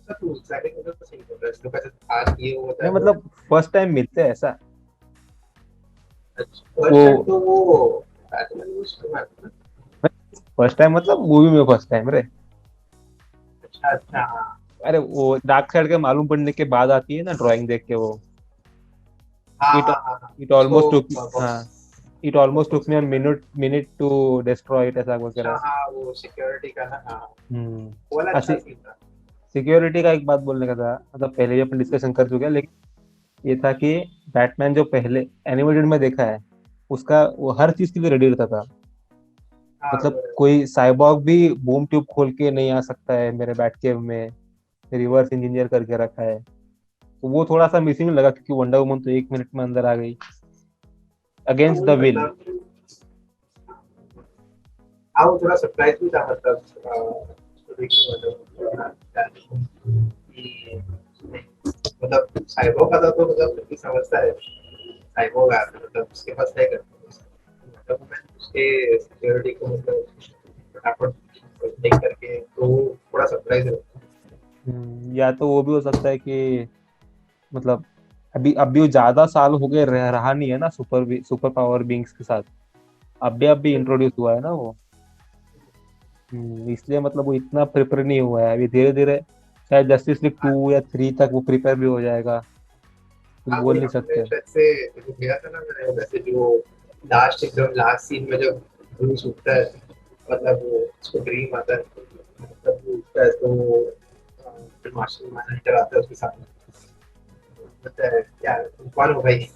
सब तो एग्जैक्टली मतलब सही बोल रहा है इसके पास आज ये होता नहीं है वो मतलब फर्स्ट टाइम मिलते हैं ऐसा। फर्स्ट टाइम वो तो वो बैटमैन यूज करना था फर्स्ट टाइम मतलब मूवी में फर्स्ट टाइम रे। अच्छा हाँ। अरे वो डार्क साइड के मालूम पड़ने के बाद आती है ना ड्राइंग देख के वो, हाँ इट हाँ हाँ हाँ, इट उसको ऑलमोस्ट टुक, बॉक्स हाँ, इट ऑलमोस्ट टुक बॉक्स मी में अ रखा। मिनट टू डिस्ट्रॉय इट, ऐसा अच्छा वगैरह। हाँ, वो सिक्योरिटी का ना, हाँ। हम्म। वो वाला अच्छा सीन था। सिक्योरिटी का एक बात बोलने का था, मतलब पहले भी अपन डिस्कशन कर चुके हैं, लेकिन ये था कि बैटमैन जो पहले एनिमेटेड में देखा है, उसका वो हर चीज के लिए रेडी रहता था। हाँ मतलब कोई साइबॉग भी बूम ट्यूब खोल के नहीं आ सकता है मेरे बैट केव में, रिवर्स इंजीनियर करके रखा है। तो वो थोड़ा सा मिसिंग लगा, क्योंकि वंडर वुमन तो 1 मिनट में अंदर आ गई अगेंस्ट द वही विल। मतलब, हाँ वो थोड़ा सरप्राइज भी था मतलब, उसको देख के कि मतलब साइबो का था तो मतलब फिर भी समझता है, साइबो का मतलब उसके पास है कर, मतलब मैं उसके सिक्योरिटी को मतलब फटाफट देख करके तो थोड़ा सरप्राइज रहता या तो वो भी हो सकता है कि मतलब अभी अभी वो ज्यादा साल हो गए रहा नहीं है ना सुपर पावर बींग्स के साथ, अभी है। इंट्रोड्यूस हुआ है ना वो। इसलिए मतलब वो इतना प्रिपेयर नहीं हुआ है अभी, धीरे धीरे शायद जस्टिस लीग 2 या 3 तक वो प्रिपेयर भी हो जाएगा, कुछ हाँ बोल वही नहीं हमने सकते। शायद से देखो गया था ना मैंने, वैसे जो लास्ट एकदम लास्ट सीन में जब ब्रूस उठता है, मतलब वो उसको ड्रीम आता है, मतलब वो उठता है तो फिर मार्शल मैनेजर आता है उसके सामने, कहता है क्या तुम कौन हो भाई,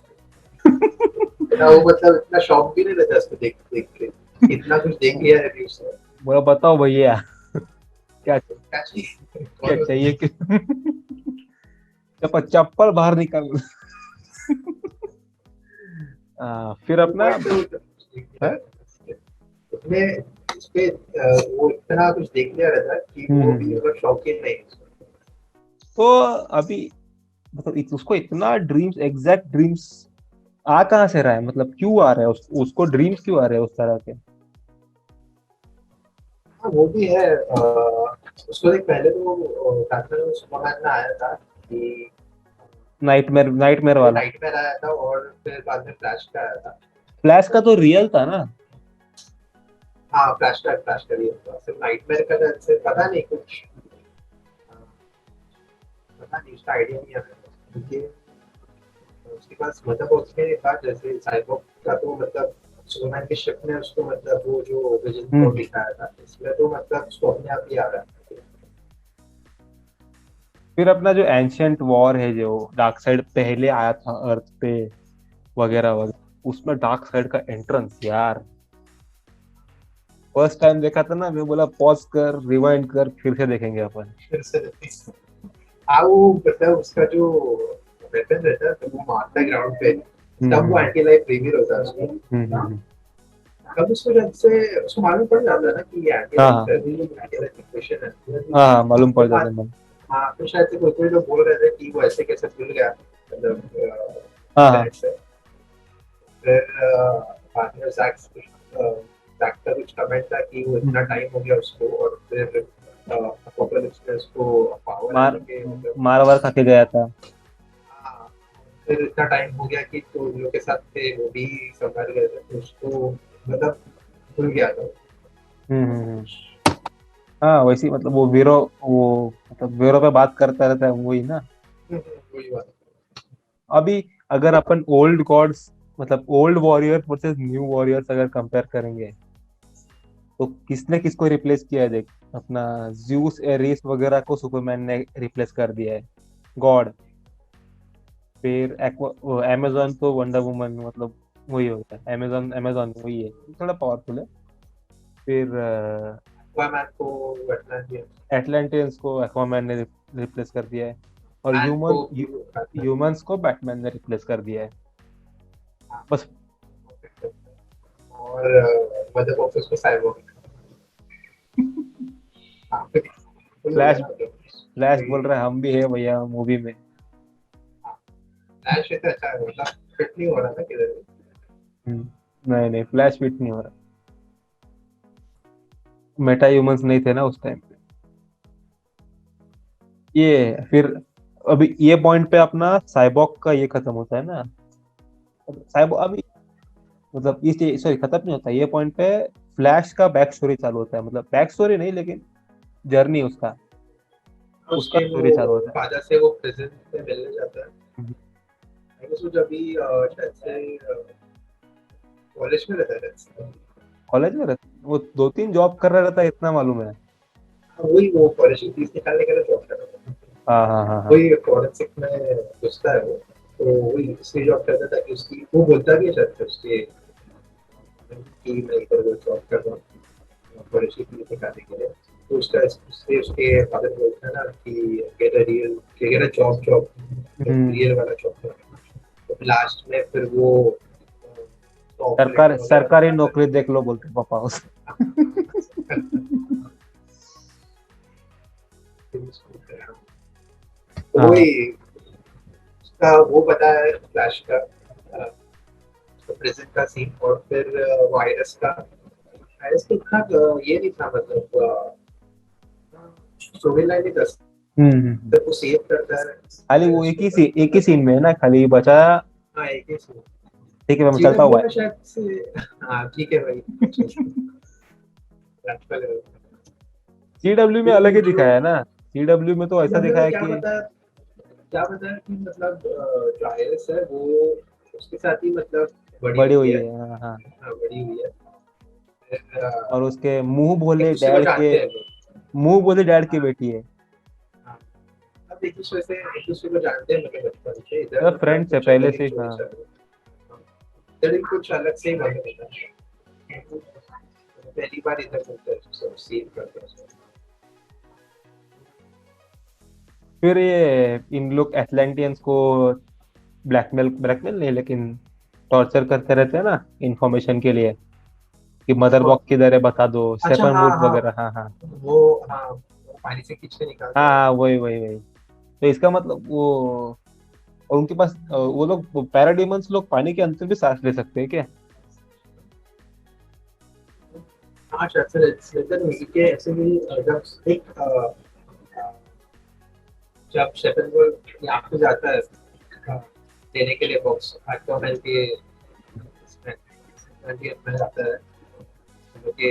इतना वो मतलब इतना शौक भी नहीं रहता उसको देख देख के, इतना कुछ देख लिया है अभी उसने, बोला बताओ भैया क्या क्या चाहिए क्या कौन हो तुम। चाहिए कि चप्पल बाहर निकाल फिर वो अपना पॉइंट पे वो सब कुछ देख लिया है? रहता है उसमें, उस पे वो इतना कुछ देख लिया रहता है कि वो भी हम्म। मतलब शौकीन नहीं है। तो अभी मतलब उसको इतना ड्रीम्स, एग्जैक्ट ड्रीम्स आ कहाँ से रहा है, मतलब क्यों आ रहा है उसको ड्रीम्स क्यों आ रहे हैं उस तरह के? हाँ वो भी है, उसको देख पहले तो बैटमैन और सुपरमैन में आया था कि नाइटमेयर पहले वाला। नाइटमेयर आया था और फिर बाद में फ्लैश का आया था। फ्लैश का तो रियल था ना। हाँ फ्लैश का भी था, फिर नाइटमेयर का जैसे पता नहीं कुछ, अ, पता नहीं उसका आइडिया नहीं है मेरे को, क्योंकि उसके पास मतलब उसके बाद जैसे साइबोर्ग का तो मतलब सुपरमैन के शिप में उसको मतलब वो जो विजन को हम्म। दिखाया था, इसमें तो मतलब उसको अपने आप ही आ रहा है। फिर अपना जो एंशियंट वॉर है, जो डार्क साइड पहले आया था अर्थ पे वगैरह वगैरह, उसमें डार्क साइड का एंट्रेंस यार, फर्स्ट टाइम देखा था ना, मैं बोला पॉज कर रिवाइंड कर फिर से देखेंगे अपन। फिर से हाँ वो मतलब उसका जो वेपन रहता है तो वो मारता है ग्राउंड पे, तब वो हम्म। एंटी लाइफ रिवील होता है उसको, हम्म। तब उसको जब से उसको मालूम पड़ जाता है ना कि ये एंटी हाँ लाइफ हाँ। है, एंटी लाइफ इक्वेशन है। हाँ हाँ, मालूम पड़ फिर जाता बाद, है मन। हाँ फिर शायद से कोई कोई लोग बोल रहे थे कि वो ऐसे कैसे भूल गया, मतलब हाँ हाँ। प्लेनेट से। फिर बाद में जैक का कुछ कमेंट था कि वो इतना हम्म। टाइम हो गया उसको, और फिर अपोकलिप्स में उसको पावर मार आने के मतलब, मार वार खा के गया था। हाँ फिर इतना टाइम हो गया कि तो लोग के साथ थे वो भी संभाल गए थे, तो उसको मतलब भूल गया था। हाँ वैसे ही, मतलब वो मतलब वीरो पे बात करता रहता है वही ना। वही बात। अभी अगर अपन ओल्ड गॉड्स, मतलब old warriors versus new warriors अगर कंपेयर करेंगे, तो किसने किसको रिप्लेस किया है देख। अपना ज्यूस एरिस वगैरह को सुपरमैन ने रिप्लेस कर दिया है, गॉड। फिर अमेजोन तो वंडर वुमन, मतलब वही होता है, अमेजोन अमेजोन वही है, थोड़ा पावरफुल है। फिर एक्वामैन को वेटलैंड, एटलांटियंस को एक्वामैन ने रिप्लेस कर दिया है, और मैन को बैटमैन, ह्यूमंस को बैटमैन ने रिप्लेस कर दिया है। बस और मदर ऑफिस को साइबोर्ग। हाँ फुल हो गया फ्लैश ना मतलब, फ्लैश वही। बोल रहा है हम भी है भैया मूवी में। फ्लैश इतना अच्छा है मतलब, फिट नहीं हो रहा था किधर भी। नहीं नहीं, फ्लैश फिट नहीं हो रहा, मेटा ह्यूमंस नहीं थे ना उस टाइम पे। ये फिर अभी ये पॉइंट पे अपना साइबॉग का ये खत्म होता है ना। साइबॉग अभी मतलब ये सॉरी खत्म नहीं होता ये पॉइंट पे, फ्लैश का बैक स्टोरी चालू होता है, मतलब बैक स्टोरी नहीं लेकिन जर्नी उसका, उसका उसके स्टोरी चालू वो होता फादर से वो प्रेजेंट में मिलने जाता है। है। आई गेस वो जब भी शायद से कॉलेज में रहता है। कॉलेज में वो 2-3 जॉब कर रहा रहता है, इतना मालूम है। वही वो कॉलेज की फीस निकालने के लिए जॉब कर रहा था। हाँ हाँ हाँ हाँ। वही फॉरेंसिक में घुसता है वो। तो वही इसलिए जॉब करता था कि उसकी वो बोलता भी है शायद से उसके कि मैं इधर उधर जॉब कर रहा हूँ कॉलेज की फीस निकालने के लिए। तो उसका उससे उसके फादर बोलता है ना कि get a real get a job job hmm. Real वाला जॉब। तो लास्ट में फिर वो ऑफर सरकार लेटर वगैरह सरकारी आता नौकरी देख लो बोलते पापा उस। है। तो हाँ। वही उसका वो पता है फ्लैश का प्रेजेंट का सीन और फिर वायरस का। वायरस तो इतना ये नहीं था मतलब स्टोरी लाइन नहीं था। हम्म। सिर्फ वो सेव करता है खाली वो वायरस को बस एक ही खत्म। सीन में है ना, खाली बचा। हाँ एक ही सीन। ठीक है, मैं चलता जीडब्ल्यू हुआ है। में शायद से। हाँ ठीक है भाई अच्छा। सीडब्ल्यू में अलग ही दिखाया है ना। सीडब्ल्यू में तो ऐसा जीडब्ल्यू में दिखाया कि क्या बताया कि मतलब जो आईएस है वो उसके साथ ही मतलब बड़ी बड़ी हुई हुई है। है। हाँ हाँ। हाँ बड़ी हुई है। फिर, और उसके मुंह एक बोले दूसरे को डैड के, जानते हैं लोग। मुंह बोले डैड की हाँ बेटी है। हाँ। अब एक दूसरे को जानते हैं मतलब बचपन से इधर मतलब मतलब फ्रेंड्स है कुछ पहले अलग ही से, स्टोरी हाँ। चल रही है। इधर ही कुछ अलग से ही मालूम होता है। पहली बार इधर मिलते हैं सब सीन करते हैं। फिर ये इन लोग एटलांटियंस को ब्लैकमेल ब्लैकमेल नहीं, लेकिन टॉर्चर करते रहते हैं ना इंफॉर्मेशन के लिए, कि मदर कौन? बॉक्स किधर है बता दो, अच्छा स्टेफन हाँ वुड हाँ। वगैरह। हाँ हाँ वो हाँ वो पानी से खींच के हाँ निकालता है। हाँ, वही वही वही। तो इसका मतलब वो, और उनके पास वो लोग पैराडीमंस लोग पानी के अंदर भी सांस ले सकते हैं क्या? हाँ शायद से स्लेटर म्यूजिक के ऐसे भी जब एक जब शेफन को यहाँ पे जाता है देने के लिए बॉक्स एक्वामैन के इसमें में जाता है क्योंकि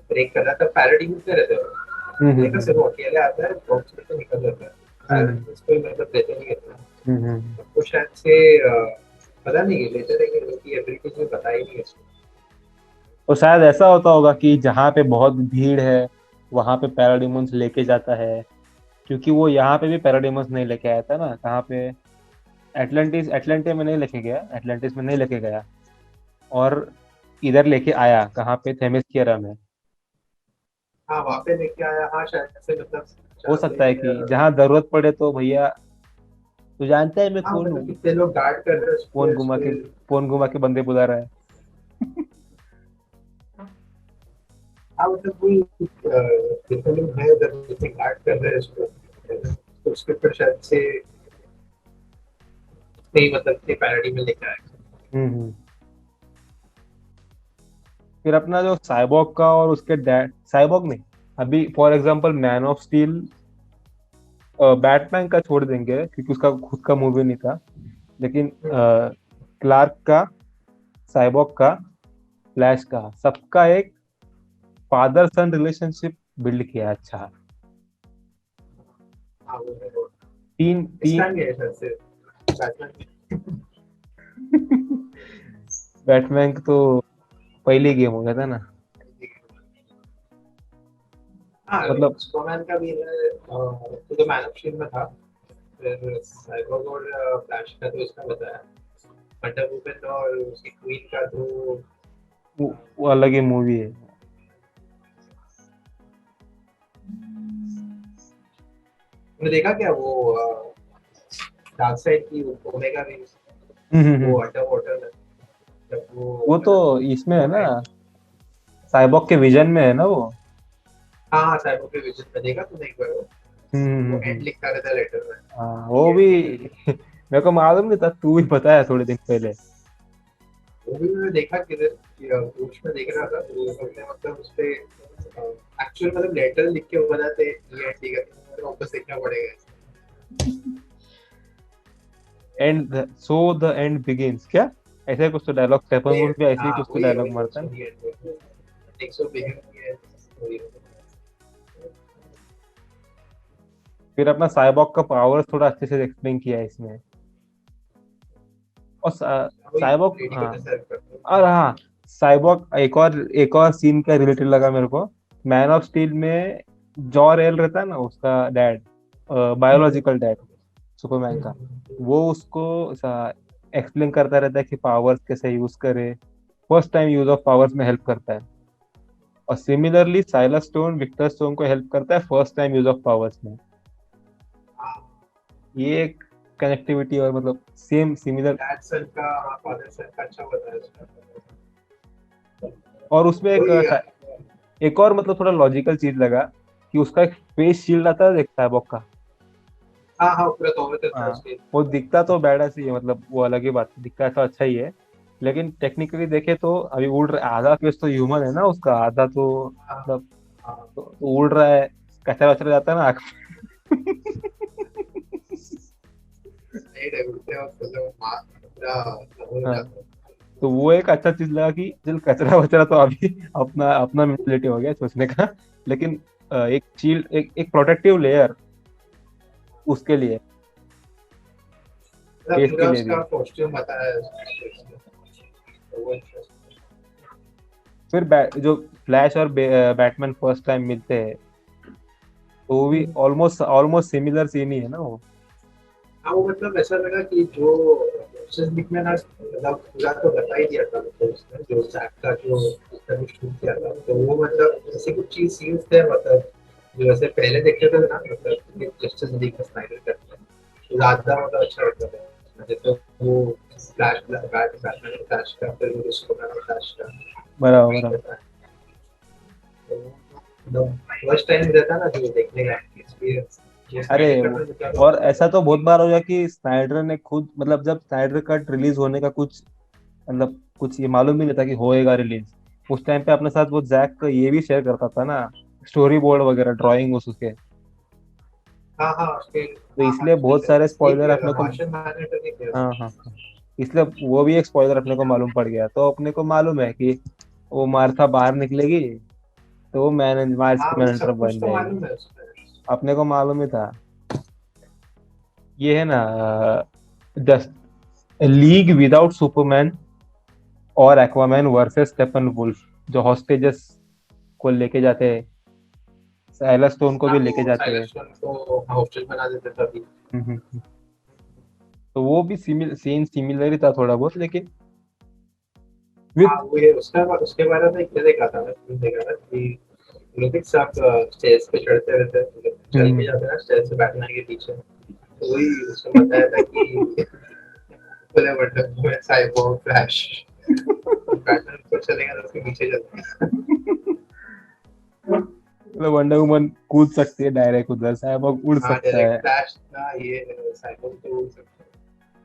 ब्रेक कर रहा था पैराडी में रहते हो देखो हम्म। सिर्फ वो अकेले आता है बॉक्स में तो निकल जाता है हम्म पैराडी उसको मतलब देते नहीं करता हम्म। वो शायद से पता नहीं लेटर है कि उनकी एबिलिटी में पता ही नहीं है उसको। और शायद ऐसा होता होगा कि जहाँ पे बहुत भीड़ है वहां पे पैराडीमंस लेके जाता है, क्योंकि वो यहाँ पे भी पैराडीमंस नहीं लेके आया था ना, कहाँ पे, एटलांटे में नहीं लेके गया, एटलांटिस में नहीं लेके गया, और इधर लेके आया कहाँ पे, थेमिस्फियरा में। हाँ वहाँ पे लेके आया हाँ शायद से मतलब हो जहाँ सकता है पे कि जहाँ जरूरत पड़े तो भैया, तू जानता है मैं हाँ कौन मतलब हूँ, कितने लोग गार्ड कर रहे हैं फोन उसके घुमा के, उसके। फोन घुमा के बंदे बुला रहा है। हाँ मतलब कोई जितने लोग हैं उधर जितने गार्ड कर रहे हैं उसको तो उसके ऊपर शायद से नहीं मतलब थे पैरोडी में लेकर आए। हम्म। फिर अपना जो साइबॉग का और उसके डैड, साइबॉग नहीं, अभी for example man of steel, Batman का छोड़ देंगे क्योंकि उसका खुद का मूवी नहीं था, लेकिन क्लार्क का, साइबॉग का, फ्लैश का, सबका एक फादर सन रिलेशनशिप बिल्ड किया है, अच्छा। हाँ वो है वो। तीन इस तीन टाइम गए शायद से बैटमैन। बैटमैन तो पहले गेम हो गया था ना, हाँ मतलब। सुपरमैन का भी है तो मैन ऑफ स्टील में था। फिर साइबोर्ग और फ्लैश का तो इसका बताया वंडर वुमन और उसकी क्वीन का तो वो अलग ही मूवी है। तुमने देखा क्या वो डार्क साइड की ओमेगा विंग्स वो हम्म। अंडर वाटर में जब वो वो तो मतलब इसमें है ना, वो साइबॉग के विजन में है ना वो। हाँ हाँ साइबोर्ग के विजन में देखा तुमने एक बार वो एंड हम्म। लिखता रहता है लेटर में हाँ वो ये भी। एंडिंग है। मेरे को मालूम नहीं था, तू भी बताया थोड़े दिन पहले। वो भी मैंने देखा किधर कोच में देख रहा था तो उसने मतलब उस पे एक्चुअल मतलब लेटर लिख के वो बताते ये एंडिंग है तो वापस देखना पड़ेगा। And so the end begins क्या, ऐसे कुछ तो डायलॉग, स्टेफन नहीं वुड भी ऐसे ही हाँ कुछ तो डायलॉग वही मारता है सो ना। दी एंड 100 बिलियन की है story। फिर अपना साइबॉग का पावर थोड़ा अच्छे से एक्सप्लेन किया है इसमें। और वही साइबॉग, लेडी को हाँ। जैसा करते और हैं। हाँ, साइबॉग एक और सीन का रिलेटेड लगा मेरे को। मैन ऑफ स्टील में जॉर एल रहता है ना, उसका डैड, बायोलॉजिकल डैड सुपरमैन का, वो उसको एक्सप्लेन करता रहता है कि पावर्स कैसे यूज करे, first time use of powers में हेल्प करता है। और similarly Silas Stone Victor Stone को हेल्प करता है first time use of powers में। ये एक कनेक्टिविटी और मतलब सेम सिमिलर। डैड सन का, फादर सन का अच्छा बताया उसका। और उसमें वही एक और मतलब थोड़ा लॉजिकल चीज लगा कि उसका एक फेस शील्ड आता है, देखता है बॉक का। हाँ हाँ, पूरा कवर करता है हाँ, उसके। वो दिखता तो बैड ऐसे ही है, मतलब वो अलग ही बात है, दिखता ऐसा अच्छा ही है। लेकिन टेक्निकली देखे तो अभी उड़ रहा आधा फेस तो ह्यूमन है ना उसका, आधा तो हाँ मतलब हाँ, तो उड़ रहा है, कचरा वचरा जाता है ना आँख नहीं डरते और मतलब पूरा कवर हो हाँ, जाता है। तो वो एक अच्छा चीज लगा कि चल कचरा वचरा तो अभी अपना अपना मेंटेलिटी हो गया सोचने का, लेकिन एक शील्ड, एक प्रोटेक्टिव लेयर उसके लिए, मतलब फेस के पूरा लिए भी। उसका कॉस्ट्यूम बताया है उसमें, तो वो interesting फिर जो फ्लैश और बैटमैन फर्स्ट टाइम मिलते हैं, तो वो भी है। ऑलमोस्ट ऑलमोस्ट सिमिलर सीन ही है ना वो। हाँ, वो मतलब ऐसा लगा कि जो जस्टिस लीग में ना, मतलब पूरा तो बता ही दिया था, मतलब उसने जो जैक का जो उसने शूट किया था, तो वो मतलब ऐसे कुछ चीज सीन्स थे, मतलब जो ऐसे पहले देखे थे ना, मतलब जस्टिस लीग का स्नाइडर करते हैं, तो ज्यादा मतलब अच्छा लगता था। जैसे वो फ्लैश बैटमैन फ्लैश का, फिर वो सुपरमैन फ्लैश का बराबर वही बराबर। रहता है। तो मतलब फर्स्ट टाइम रहता ना जो देखने का एक्सपीरियंस, ये अरे स्नाइडर कट में क्या और होता ऐसा है। तो बहुत बार हो गया कि स्नाइडर ने खुद, मतलब जब स्नाइडर कट रिलीज होने का कुछ, मतलब कुछ ये मालूम ही नहीं था कि होएगा रिलीज, उस टाइम पे अपने साथ वो जैक ये भी शेयर करता था ना, स्टोरी बोर्ड वगैरह, ड्राइंग उसके। हाँ हाँ उसके, तो हाँ हाँ इसलिए बहुत सारे ये स्पॉइलर किया था, अपने को। मार्शन मैनहट्टन ने किया हाँ था। हाँ हाँ। इसलिए वो भी एक स्पॉइलर अपने को मालूम पड़ गया, तो अपने को मालूम है कि वो मार्था बाहर निकलेगी तो वो मार्स हाँ की वो मैनेजर सब कुछ बन तो जाएगी। मालूम है उसमें। अपने को मालूम ही था। ये है ना, जस्ट लीग विदाउट सुपरमैन और एक्वामैन वर्सेस स्टेफन वुल्फ, जो हॉस्टेजेस को लेके जाते हैं, साइलस स्टोन को हाँ भी लेके वो जाते हैं। साइलेंस को हॉस्टल बना देते थे अभी। हम्म, हम्म, हम्म। तो वो भी सेम सिमिलर ही था थोड़ा बहुत, लेकिन हाँ विद। वो ये उसके बारे में क्या देखा था, मैं फिल्म देखा था कि लोग एक साथ स्टेज पे चढ़ते रहते हैं, मतलब चल के जाते हैं ना स्टेज से बैठने के पीछे, तो वही उसमें बताया था कि पूरे मतलब में साइबो फ्लैश बैटमैन ऊपर चलेगा तो उसके पीछे चलते हैं। मतलब वंडर वुमन कूद सकती है डायरेक्ट उधर, साइबॉग उड़ हाँ सकता डायरेक्ट है, फ्लैश ना, ये साइबो तो वो सब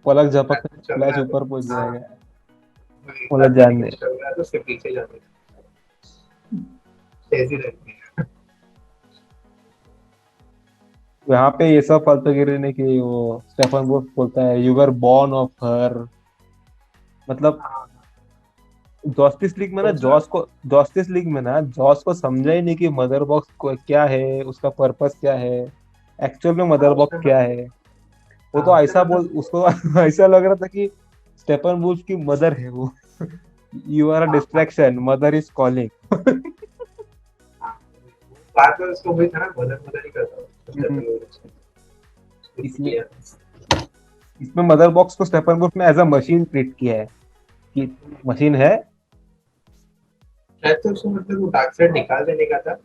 पलक झपकने बैटमैन में चल रहा फ्लैश है तो ऊपर पहुंच हाँ, जाएगा। वही मतलब बैटमैन जानने, नीचे चल रहा है तो उसके पीछे जाते हैं, तेजी रहती है। यहाँ पे ये सब फालतूगिरी नहीं कि वो स्टेफन वुल्फ बोलता है you were born of her, मतलब हाँ जस्टिस लीग में ना कौन सा? जॉस को समझा ही नहीं कि मदर बॉक्स को क्या है, उसका पर्पस क्या है, एक्चुअल में हाँ मदर बॉक्स उसने क्या मतलब, है। वो हाँ तो उसने ऐसा बोल मतलब उसको ऐसा लग रहा था कि स्टेफन वुल्फ की मदर है वो यू आर अ हाँ हाँ डिस्ट्रैक्शन, मदर इज कॉलिंग। हाँ, बात में उसको वही था ना, मदद मदद ही करता हूँ स्टेफन लोरेंस ने इसमें किया। इसमें मदर बॉक्स को स्टेफन वुल्फ ने एज अ मशीन ट्रीट किया है कि मशीन है। शायद तो उसको मतलब वो डार्क साइड निकाल देने का था,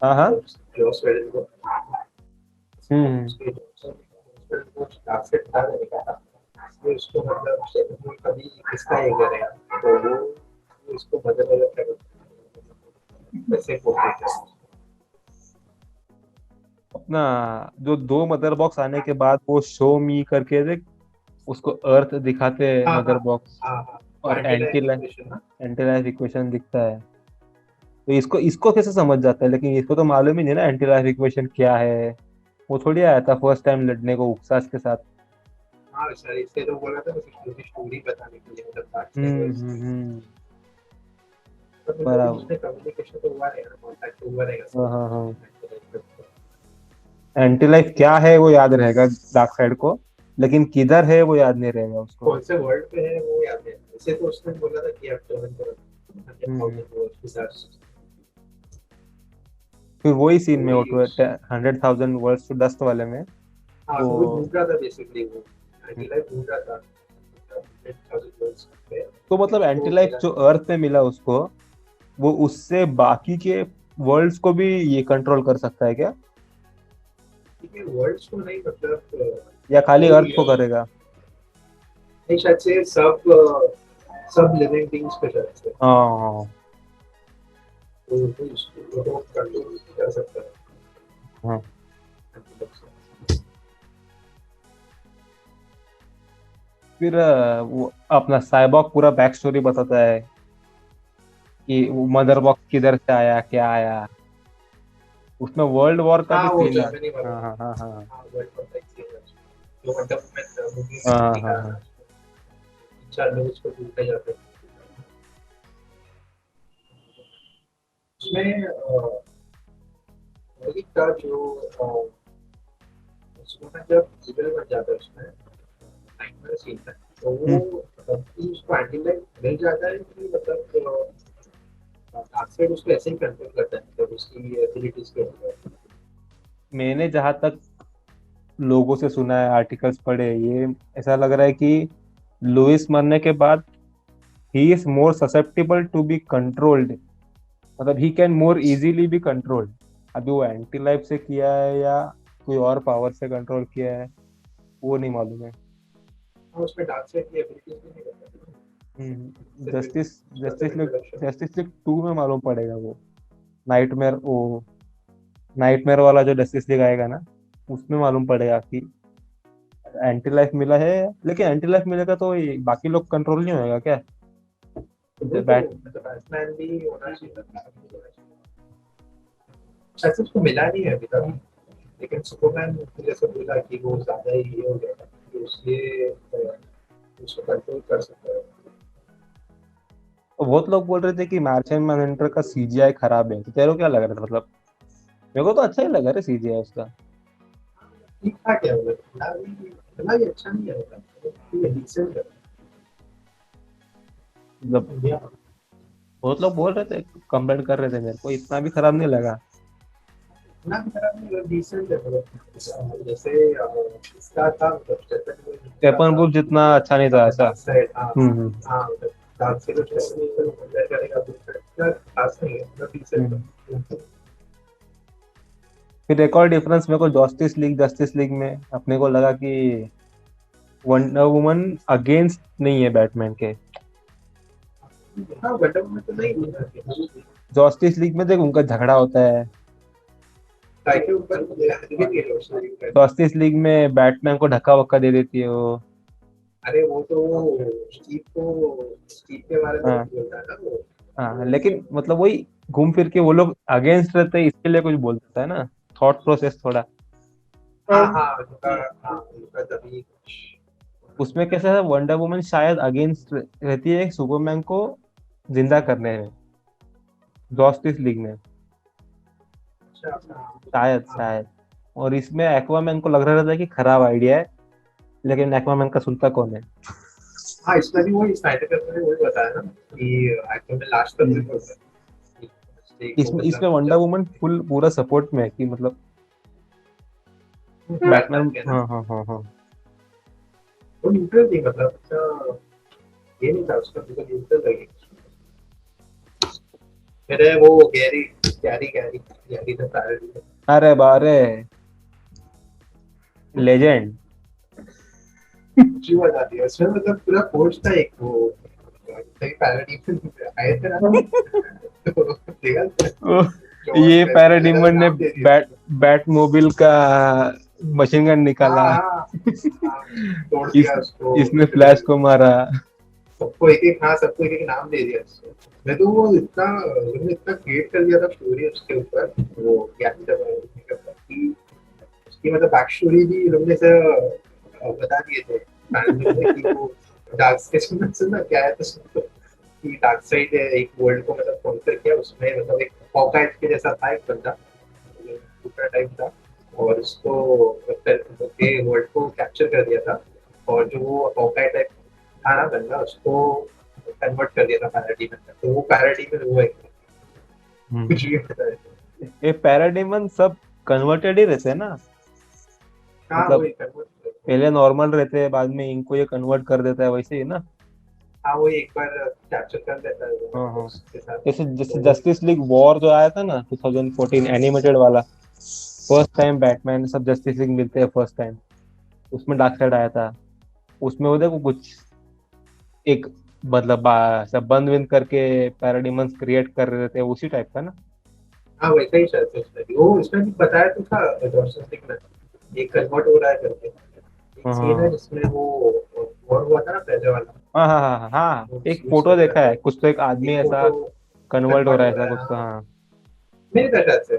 हाँ हाँ। जॉस वेडन को, हम्म। उसके को डार्क साइड निकाल देने का था, इसलिए उसको मतलब स्टेफन लोरेंस कभी किसका ये करेगा, तो वो इसको मदद मदद कर वैसे बोलते थे। अपना जो दो मदर बॉक्स आने के बाद वो शो मी करके देख, उसको अर्थ दिखाते हैं हाँ मदर हाँ बॉक्स, हाँ हाँ, और एंटी लाइफ इक्वेशन ना। एंटी लाइफ इक्वेशन दिखता है। तो इसको इसको कैसे समझ जाता है, लेकिन इसको तो मालूम ही नहीं ना एंटी लाइफ इक्वेशन क्या है। वो थोड़ी आया था फर्स्ट टाइम लड़ने को उक्सास के साथ। हाँ सर, इसलिए तो बोला था उसकी स्टोरी बताने के लिए, मतलब बात नहीं हुई इसकी। हम्म। तो मतलब बराबर। उसमें कम्युनिकेशन तो हुआ रहेगा, कॉन्टैक्ट तो हुआ रहेगा हाँ हाँ हाँ। सब। एंटी लाइफ क्या है वो याद रहेगा डार्क साइड को, लेकिन किधर है वो याद नहीं रहेगा उसको। कौन से वर्ल्ड पे है वो याद है, वैसे तो उसने बोला था कि आप टर्न करो हम्म 100,000 वर्ड्स के साथ। फिर वही सीन में वो वही 100,000 वर्ड्स टू डस्ट वाले में हाँ, वो। तो वो ढूंढ रहा था बेसिकली, वो एंटी लाइफ ढूंढ रहा था 100,000 वर्ड्स पे। तो मतलब एंटी उसको लाइफ मिला जो नहीं। अर्थ पे मिला उसको, वो उससे बाकी के वर्ल्ड्स को भी ये कंट्रोल कर सकता है क्या, ठीक है, वर्ड्स को नहीं, मतलब या खाली अर्थ कोई को करेगा? नहीं, शायद से सब लिविंग थिंग्स पे शायद से, हाँ तो इसको तो कंट्रोल कर सकता है हाँ। anti life से। फिर वो अपना साइबॉग पूरा बैक स्टोरी बताता है कि वो मदर बॉक्स किधर से आया क्या आया। उसमें वर्ल्ड वॉर का भी हाँ, वो सीन है। जर्मनी वाला। हाँ हाँ हाँ हाँ हाँ, वर्ल्ड कप का सीन है जो वंडर वुमन मूवी हाँ में हाँ हाँ दिखाया हाँ। था। चार लोग उसको ढूंढते जाते हैं उसमें। वही था जो उसमें ना जब विलन बन जाता है उसमें, नाइटमेयर सीन था, तो वो हम्म, मतलब कि उसको एंटी लाइफ मिल जाता है कि मतलब डार्कसाइड उसको ऐसे ही कंट्रोल करता है, मतलब उसकी एबिलिटीज के ऊपर। मैंने जहाँ तक लोगों से सुना है, आर्टिकल्स पढ़े, ये ऐसा लग रहा है कि लुइस मरने के बाद ही is more susceptible to be controlled, मतलब he can more easily be controlled. अभी वो एंटी लाइफ से किया है या कोई और पावर से कंट्रोल किया है वो नहीं मालूम है। हाँ, उसमें डार्कसाइड की एबिलिटीज भी नहीं करता, सिर्फ एक जस्टिस उसका जस्टिस सिर्फ लीग इंट्रोडक्शन। जस्टिस लीग 2 में मालूम पड़ेगा वो। नाइटमेयर वो नाइटमेयर वाला जो जस्टिस लीग आएगा ना, उसमें मालूम पड़ेगा कि एंटी लाइफ मिला है। लेकिन एंटी लाइफ मिलेगा तो ये बाकी लोग कंट्रोल नहीं होएगा क्या? तो वो तो बैट मतलब बैटमैन भी होना चाहिए, शायद से उसको मिला नहीं है अभी तक। लेकिन सुपरमैन ने जैसे बोला कि वो ज्यादा ही ये हो गया था कि उसके उसको कंट्रोल कर सकता है। बहुत लोग बोल रहे थे कि मार्शियन मैनहंटर का सीजीआई खराब है, तो तेरे को क्या लग रहा था? मतलब मेरे को तो अच्छा ही लगा रे सीजीआई उसका। ठीक ठाक है, मतलब इतना भी अच्छा नहीं है, मतलब ठीक है, डिसेंट है। मतलब इंडिया बहुत लोग बोल रहे थे, कंप्लेंट कर रहे थे, मेरे को इतना भी खराब नहीं लगा। इतना भी खराब नहीं है, डिसेंट है, मतलब जैसे इसका था, मतलब स्टेफन का स्टेपन था, वुल्फ जितना अच्छा नहीं था ऐसा। Dark side. हाँ हम्म। हाँ, मतलब डार्क साइड और स्टेफन को कंपेयर करेगा तो इतना खास नहीं है, मतलब डिसेंट हम्म। है। फिर एक और डिफरेंस मेरे को जस्टिस लीग में अपने को लगा कि वंडर वुमन अगेंस्ट नहीं है बैटमैन के। हाँ, वंडर वुमन तो नहीं है, जस्टिस लीग में देख उनका झगड़ा होता है। गाय के ऊपर भी नहीं है रोशनी का। जस्टिस लीग में बैटमैन को धक्का वक्का दे देती है वो। अरे वो तो स्टीव के बारे में हाँ बोलता है ना वो। हाँ, लेकिन मतलब वही घूम फिर के वो लोग अगेंस्ट रहते हैं, इसके लिए कुछ बोलता है ना, थॉट प्रोसेस थोड़ा। हाँ हाँ, उनका तभी कुछ। उसमें कैसा है, वंडर वुमन शायद अगेंस्ट रहती है सुपरमैन को जिंदा करने में, जस्टिस लीग में, अच्छा अच्छा। शायद हाँ शायद। और इसमें एक्वामैन को लग रहा था कि खराब आइडिया है, लेकिन एक्वामैन का सुनता कौन है? हाँ, इसमें भी वही स्नाइडर कट में वही बताया ना कि एक्चुअल में लास्ट तक वही हम्म। बोलता है कि mistake को, इसमें मतलब वंडर जब वुमन फुल पूरा सपोर्ट में है कि मतलब बैटमैन बैटमैन। के ना, हाँ हाँ हाँ हाँ। वो न्यूट्रल थी, मतलब ये नहीं था उसका, बिल्कुल न्यूट्रल लगी। फिर है वो Gary Gary Gary Gary the पैरेडी, अरे बारे, लेजेंड। अच्छी बात आती है उसमें, मतलब पूरा कोच था एक वो, सही पैरेडी आए थे ना, तो देखा जॉन ये वेब पैराडिमन ने नाम दे दिया उसको। बैट मोबिल का मशीन गन हाँ निकाला। हाँ हाँ, तोड़ इस दिया उसको। इसने फिर फ्लैश को मारा। सबको एक एक नाम दे दिया उसको। मैं तो वो इतना उन्होंने इतना क्रिएट कर दिया था स्टोरी उसके ऊपर, वो ज्ञानी जब कि उसकी मतलब बैक स्टोरी भी इन लोगों ने से बता दिए थे फैन में कि वो डार्क साइड सुनना क्या है, तो सुन कि डार्क साइड एक वर्ल्ड को मतलब कॉन्कर किया, उसमें मतलब एक हॉकाइड के जैसा था एक बंदा, टुकड़ा टाइप था, और उसको के वर्ल्ड को कैप्चर कर दिया था, और जो वो हॉकाई टाइप था ना बंदा, उसको कन्वर्ट कर दिया था पैराडी में, तो वो पैराडी में वो है हम्म। कुछ भी होता है। ये पैराडाइमन सब कन्वर्टेड ही रहते हैं ना, हाँ मतलब वही कन्वर्ट, पहले नॉर्मल रहते हैं, बाद में इनको ये कन्वर्ट कर देता है, वैसे ही ना। हाँ वही एक बार कैप्चर कर लेता है हाँ वो हाँ। उसके साथ। जैसे जैसे तो जस्टिस लीग वॉर जो आया था ना 2014 एनिमेटेड वाला, फर्स्ट टाइम बैटमैन सब जस्टिस लीग मिलते हैं फर्स्ट टाइम, उसमें डार्कसाइड आया था। उसमें वो देखो कुछ एक मतलब सब बंद विंद करके पैराडिमंस क्रिएट कर रहे थे, उसी टाइप का ना। हाँ वैसा ही शायद से उसमें भी, वो उसमें भी बताया तो था जॉनसन सिंह ने, ये कन्वर्ट हो रहा है करके। एक हाँ सीन है हाँ जिसमें वो वॉर हुआ था ना पहले वाला, हाँ हाँ हाँ हाँ हाँ। एक उस फोटो वजह देखा से है, कुछ तो एक आदमी एक ऐसा फोटो कन्वर्ट हो कन्वर्ट रहा है हो ऐसा रहा है, कुछ तो, हाँ। हाँ। नहीं था शायद से,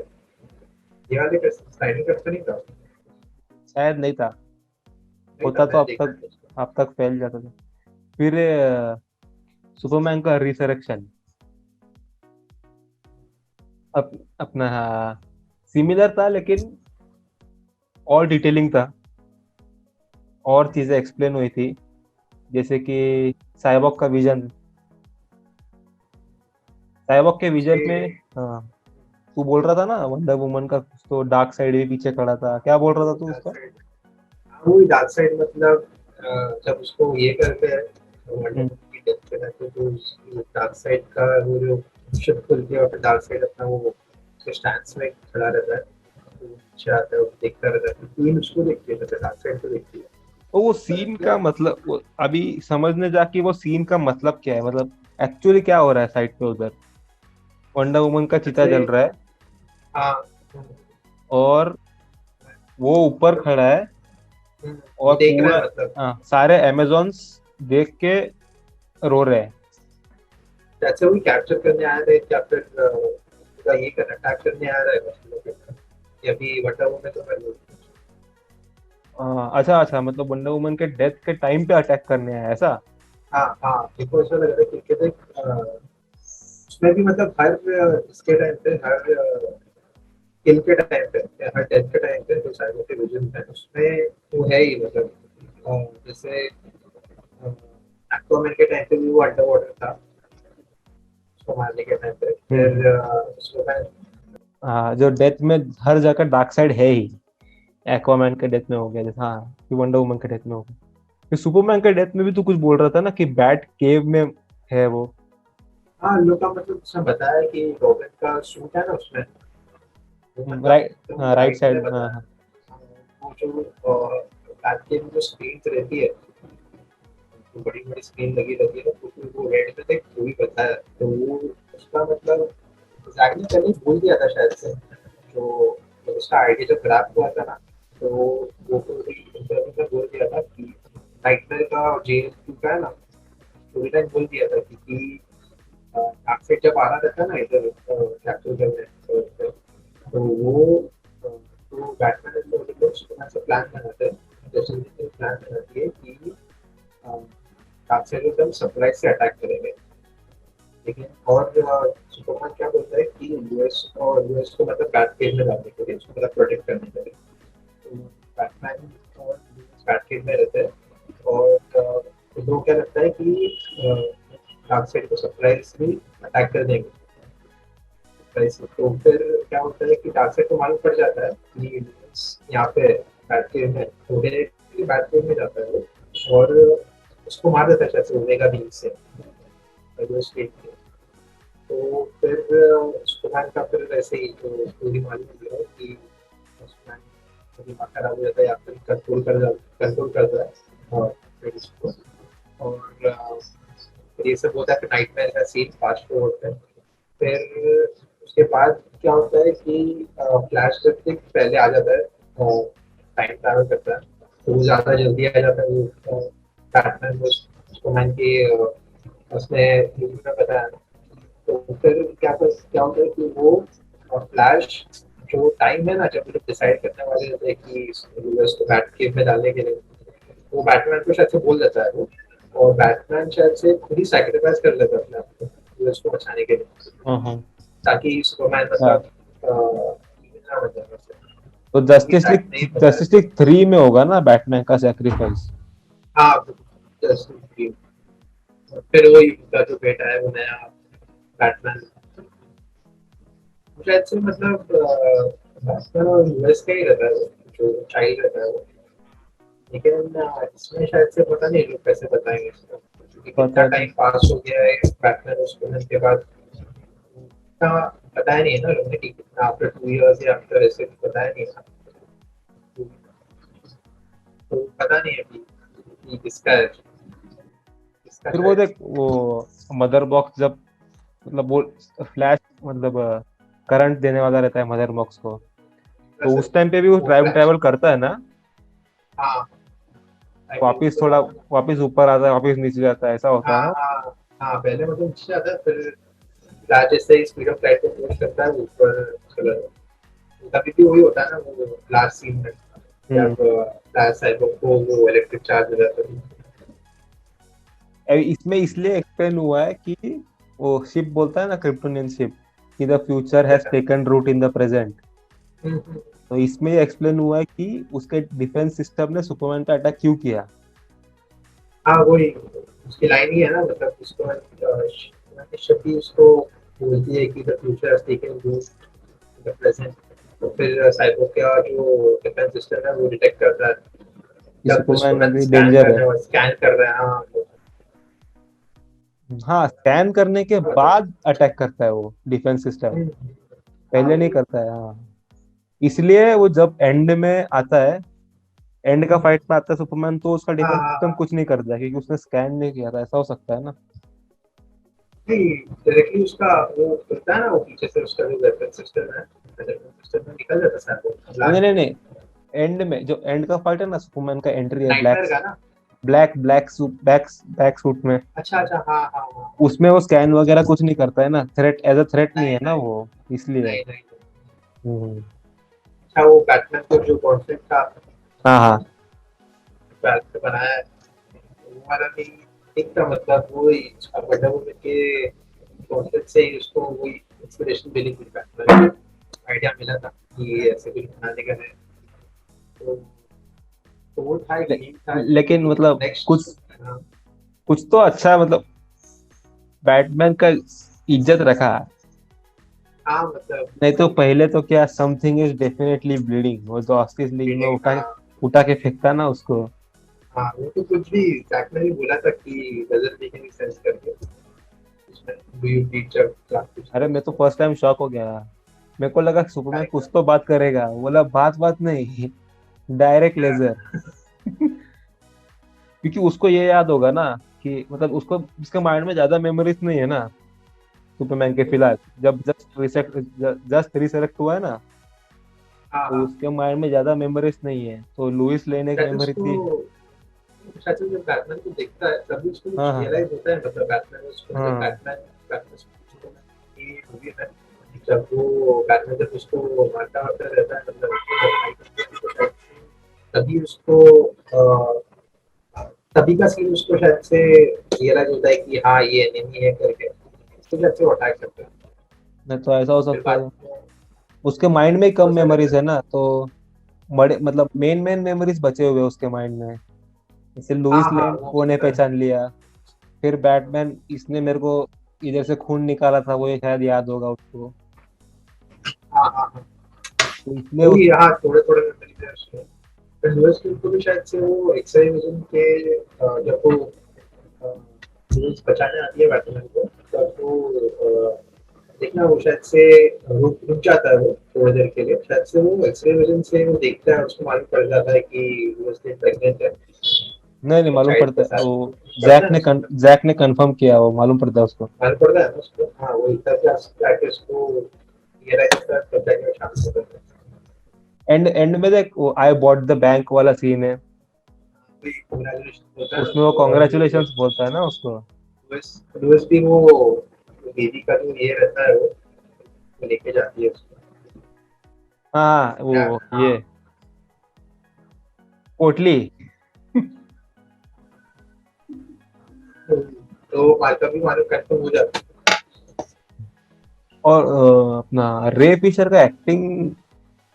ये वाले का स्नाइडर कट तो नहीं था, शायद नहीं था, नहीं था, होता तो मैंने अब देखा तक, नहीं उसको। अब तक फैल जाता था। फिर सुपरमैन का रिसरेक्शन अपना सिमिलर था, लेकिन और डिटेलिंग था, और चीजें एक्सप्लेन हुई थी, जैसे कि साइबॉग का विजन, साइबॉग के विजन में। उसके हाँ, तू बोल रहा था ना वंडर वुमन का कुछ तो डार्क साइड भी पीछे खड़ा था, क्या बोल रहा था तू डार्क उसका? साइड, हाँ वही डार्क साइड मतलब जब उसको ये करते हैं वंडर हम्म। वुमन की डेथ पे रहते हैं, तो डार्क साइड का वो जो शिप खुलती है और फिर डार्क साइड अपना वो उसके स्टैंड में खड़ा रहता है, तो नीचे आता है, वो देखता रहता है, क्वीन उसको देखती है, डार्क साइड को देखती है। तो वो पर सीन का मतलब मतलब अभी समझने जाके वो सीन का मतलब क्या है, मतलब एक्चुअली क्या हो रहा है साइड पे उधर? वंडर वुमन का चिता जैसे जल रहा है, हाँ, और वो ऊपर खड़ा है, और वो देख रहा पूरा है मतलब, सारे अमेजोन्स देख के रो रहे हैं। जैसे वो कैप्चर करने आए थे या फिर पूरा ये कर अटैक करने आ रहा है मतलब, ये अभी वंडर वुमन तो कर लो। अच्छा अच्छा, मतलब वंडर वुमन के डेथ के टाइम पे अटैक करने आया ऐसा? हाँ हाँ, देखो ऐसा लग रहा है क्योंकि देख उसमें भी मतलब हर इसके टाइम पे, हर किल के टाइम पे या हर डेथ के टाइम पे जो साइबर के विजन है उसमें वो है ही मतलब, जैसे एक्वामैन के टाइम पे भी वो अंडर वाटर था उसको मारने के टाइम पे, हम्म। फिर उसको मैं हाँ, जो डेथ में हर जगह डार्क साइड है ही, एक्वामैन के डेथ में हो गया जैसे, हाँ कि वंडर वुमन के डेथ में हो गया। फिर सुपरमैन के डेथ में भी तू कुछ बोल रहा था ना कि बैट केव में है वो। हाँ लोग का मतलब उसने बताया कि रॉबिन का सूट है ना उसमें, वो मतलब राइट, तो हाँ राइट राइट में साइड, हाँ बताया, हाँ। वो जो बैट के जो स्क्रीन रहती है, तो बड़ी बड़ी स्क्रीन लगी रहती है ना, तो फिर वो रेड में देख वो भी बताया, तो वो उसका मतलब एग्जैक्टली पहले भूल गया था शायद से, तो जब उसका आइडिया जब ग्रैब हुआ था ना, तो वो पूरी इंटरव्यू में बोल दिया था कि नाइटमेयर का जेल का है ना, पूरी टाइम बोल दिया था कि आपसे जब आ रहा रहता है ना इधर कैप्चर करने, तो वो तो बैटमैन ने लोग लोग से प्लान बनाते हैं, जैसे प्लान बनाती है कि आपसे एकदम सरप्राइज से अटैक करेंगे, लेकिन और सुपरमैन क्या बोलता है कि यूएस को मतलब बैटफील्ड में लाने के लिए, उसको मतलब प्रोटेक्ट करने के लिए, तो बैटमैन और बैटफील्ड में रहते हैं, और लोग क्या लगता है कि डार्कसाइड को सरप्राइजली अटैक कर देंगे, तो फिर क्या होता है कि डार्कसाइड को मालूम पड़ जाता है कि यहाँ पे बैटफील्ड में, तो बैटफील्ड में जाता है वो, और उसको मार देता है शायद से ओमेगा बीम से, यूएस के, तो फिर सुपरमैन का फिर वैसे ही तो पूरी मालूम हो गया कि सुपरमैन का दिमाग खराब हो जाता है या फिर कंट्रोल करता है, और फिर इसको, और फिर ये सब होता है, फिर नाइटमेयर का सीन फास्ट फॉरवर्ड है, फिर उसके बाद क्या होता है कि फ्लैश जब पहले आ जाता है, टाइम ट्रैवल करता है, तो वो ज़्यादा जल्दी आ जाता है, वो बैटमैन वो सुपरमैन की उसने मूवी में बताया, तो फिर क्या होता है कि वो फ्लैश जो टाइम है ना जब वो लोग डिसाइड करने वाले होते हैं कि यूनिवर्स को बैट केव में डालने के लिए, वो बैटमैन को शायद से बोल देता है वो, और बैटमैन शायद से खुद ही सैक्रिफाइस कर लेता है अपने आप को यूनिवर्स को बचाने के लिए, हाँ हाँ ताकि सुपरमैन हाँ। मतलब ना बन जाए उससे। तो अभी तक नहीं पता है। जस्टिस लीग 3 में होगा ना बैटमैन का सेक्रीफाइस। हाँ, जस्ट फिर वही उनका जो बेटा है वो नया बैटमैन, शायद से मतलब बैटमैन और यूएस का ही रहता है वो, जो चाइल्ड रहता है वो। लेकिन इसमें शायद से पता नहीं लोग कैसे बताएंगे इसको, क्योंकि कितना पता नहीं। टाइम पास हो गया है बैटमैन उसको मिलने के बाद, इतना बताया नहीं है ना लोगों ने कि कितना आफ्टर 2 इयर्स या आफ्टर ऐसे कुछ बताया नहीं है। तो पता नहीं है कि किसका है, किसका फिर वो शायद। देख वो मदर बॉक्स जब मतलब वो फ्लैश मतलब करंट देने वाला रहता है मदर बॉक्स को, तो वैसे उस टाइम पे भी वो वो टाइम फ्लैश, ट्रेवल करता है ना, हाँ आई थिंक वापिस थोड़ा वापिस ऊपर आता है वापिस नीचे जाता है, ऐसा होता है हाँ ना। हाँ हाँ, पहले मतलब नीचे आता है, फिर फ्लैश जैसे ही स्पीड ऑफ लाइट को पुश करता है वो ऊपर चला जाता है। तभी भी वही होता है ना वो लास्ट सीन में, हम्म। जब फ्लैश साइबर को वो इलेक्ट्रिक चार्ज हो जाता है। इसमें इसलिए एक्सप्लेन हुआ है कि वो शिप बोलता है ना, क्रिप्टोनियन शिप, कि द फ्यूचर हैज अच्छा। Taken root in the present. Hmm. तो इसमें ये एक्सप्लेन हुआ है कि उसके डिफेंस सिस्टम ने सुपरमैन का अटैक क्यों किया। हाँ वही उसकी लाइन ही है ना, मतलब उसको शक्ति उसको बोलती है कि the future has taken root in the present. तो फिर साइबो का जो डिफेंस सिस्टम है वो डिटेक्ट करता है कि जब सुपरमैन सुपरमैन अभी स्कैन डेंजर है। करने स्कैन कर रहे हैं। हाँ हाँ, स्कैन करने के बाद अटैक करता है वो डिफेंस सिस्टम, हम्म, हाँ पहले नहीं वही। करता है। हाँ, इसलिए वो जब एंड में आता है, एंड का फाइट में आता है सुपरमैन, तो उसका हाँ डिफेंस हाँ सिस्टम हाँ, कुछ नहीं करता है क्योंकि उसने स्कैन नहीं किया था, ऐसा हो सकता है ना। नहीं डायरेक्टली उसका वो खुलता है ना, वो पीछे से उसका जो वेपन सिस्टम है, वेपन सिस्टम में निकल जाता है साइबो नहीं नहीं लास्ट में। नहीं, एंड में जो एंड का फाइट है ना, सुपरमैन का एंट्री है ब्लैक नाइटमेयर का ना। Black black suit back suit में, अच्छा अच्छा, हाँ हाँ हाँ। उसमें वो स्कैन वगैरह कुछ नहीं करता है ना, थ्रेट एज अ थ्रेट नहीं नहीं है ना नहीं वो, इसलिए। नहीं नहीं। हम्म। अच्छा वो बैटमैन को जो कॉन्सेप्ट था हाँ हाँ। बैट से बनाया है, वो वाला भी ठीक था, मतलब वही वंडर वुमन के कॉन्सेप्ट से ही उसको वही इंस्पिरेशन मिली थी, बैटमैन आइडिया मिला था कि ऐसे कुछ बनाने का है। तो, तो वो था, ले, यूनिक था लेकिन कि मतलब नेक्स्ट। कुछ कुछ तो अच्छा है, मतलब बैटमैन का इज्जत रखा। हाँ मतलब नहीं तो पहले तो क्या, समथिंग इज डेफिनेटली ब्लीडिंग, वो जो जस्टिस लीग में फीलिंग, हाँ उठा के फेंकता ना उसको। हाँ, वो तो कुछ भी जैक ने भी बोला था कि डजंट मेक एनी सेंस करके, डू यू टीचर क्लास कुछ अरे तो मैं तो उसमें। फर्स्ट टाइम शॉक हो गया, मेरे को लगा सुपरमैन कुछ तो बात करेगा, बोला बात बात नहीं, डायरेक्ट लेजर। क्योंकि उसको ये याद होगा ना कि मतलब उसको उसके माइंड में ज्यादा मेमोरीज नहीं है ना सुपरमैन के फिलहाल, जब जस्ट रिसेलेक्ट हुआ है ना, हाँ तो हाँ, उसके माइंड में ज्यादा मेमोरीज नहीं है, तो लुइस लेन एक शायद मेमोरी थी। उसको, शायद से जब बैटमैन को देखता है तभी उसको हाँ कुछ हाँ रियलाइज होता है, मतलब बैटमैन उसको, मतलब हाँ। बैटमैन बैटमैन की मूवी में जब वो बैटमैन जब उसको मारता वारता रहता है, मतलब उसको शायद से तभी उसको तभी का सीन उसको शायद से रियलाइज होता है कि हाँ ये एनिमी है करके, उसको शायद से अटैक करता है। नहीं तो ऐसा हो फिर सकता बाद है, में उसके माइंड में ही कम हो सकता मेमोरीज है। है ना, तो बड़े मतलब मेन मेन मेमोरीज बचे हुए हैं उसके माइंड में। जैसे हाँ लुइस हाँ, लेन वो हो को ने सकता है। पहचान लिया, फिर बैटमैन इसने मेरे को इधर से खून निकाला था, वो ये शायद याद होगा उसको, हाँ हाँ हाँ, तो इसलिए वही उस। हाँ, थोड़े थोड़े मेमोरीज है उसमें। फिर यूएस को भी शायद से वो एक्सरे विजन के जब वो न्यूज बचाने आती है बैटमैन को, तब वो देखना वो शायद से रुक रुक जाता है वो थोड़ी देर के लिए, शायद से वो एक्सरे विजन से वो देखता है, उसको मालूम पड़ जाता है कि यूएस प्रेग्नेंट है नहीं नहीं, मालूम चाइल्ड पड़ता के है साथ। वो, पड़ता है ना उसको, जैक ने कंफर्म किया, वो मालूम पड़ता है उसको। मालूम पड़ता है ना उसको, हाँ वो इतना क्या जाके उसको रियलाइज करता है, तब जाके वो शांत हो जाता है। एंड एंड में देख वो आई बॉट द बैंक वाला सीन है, कांग्रेचुलेशन होता है ना उसमें वो उसको, और वो कॉन्ग्रेचुलेशंस बोलता है ना उसको। लुइस भी वो बेबी का जो ये रहता है वो लेके जाती है उसको। हाँ क्या, वो हाँ। ये पोटली। तो मार्का भी मालूम कंफर्म हो जाता और अपना रे फिशर का एक्टिंग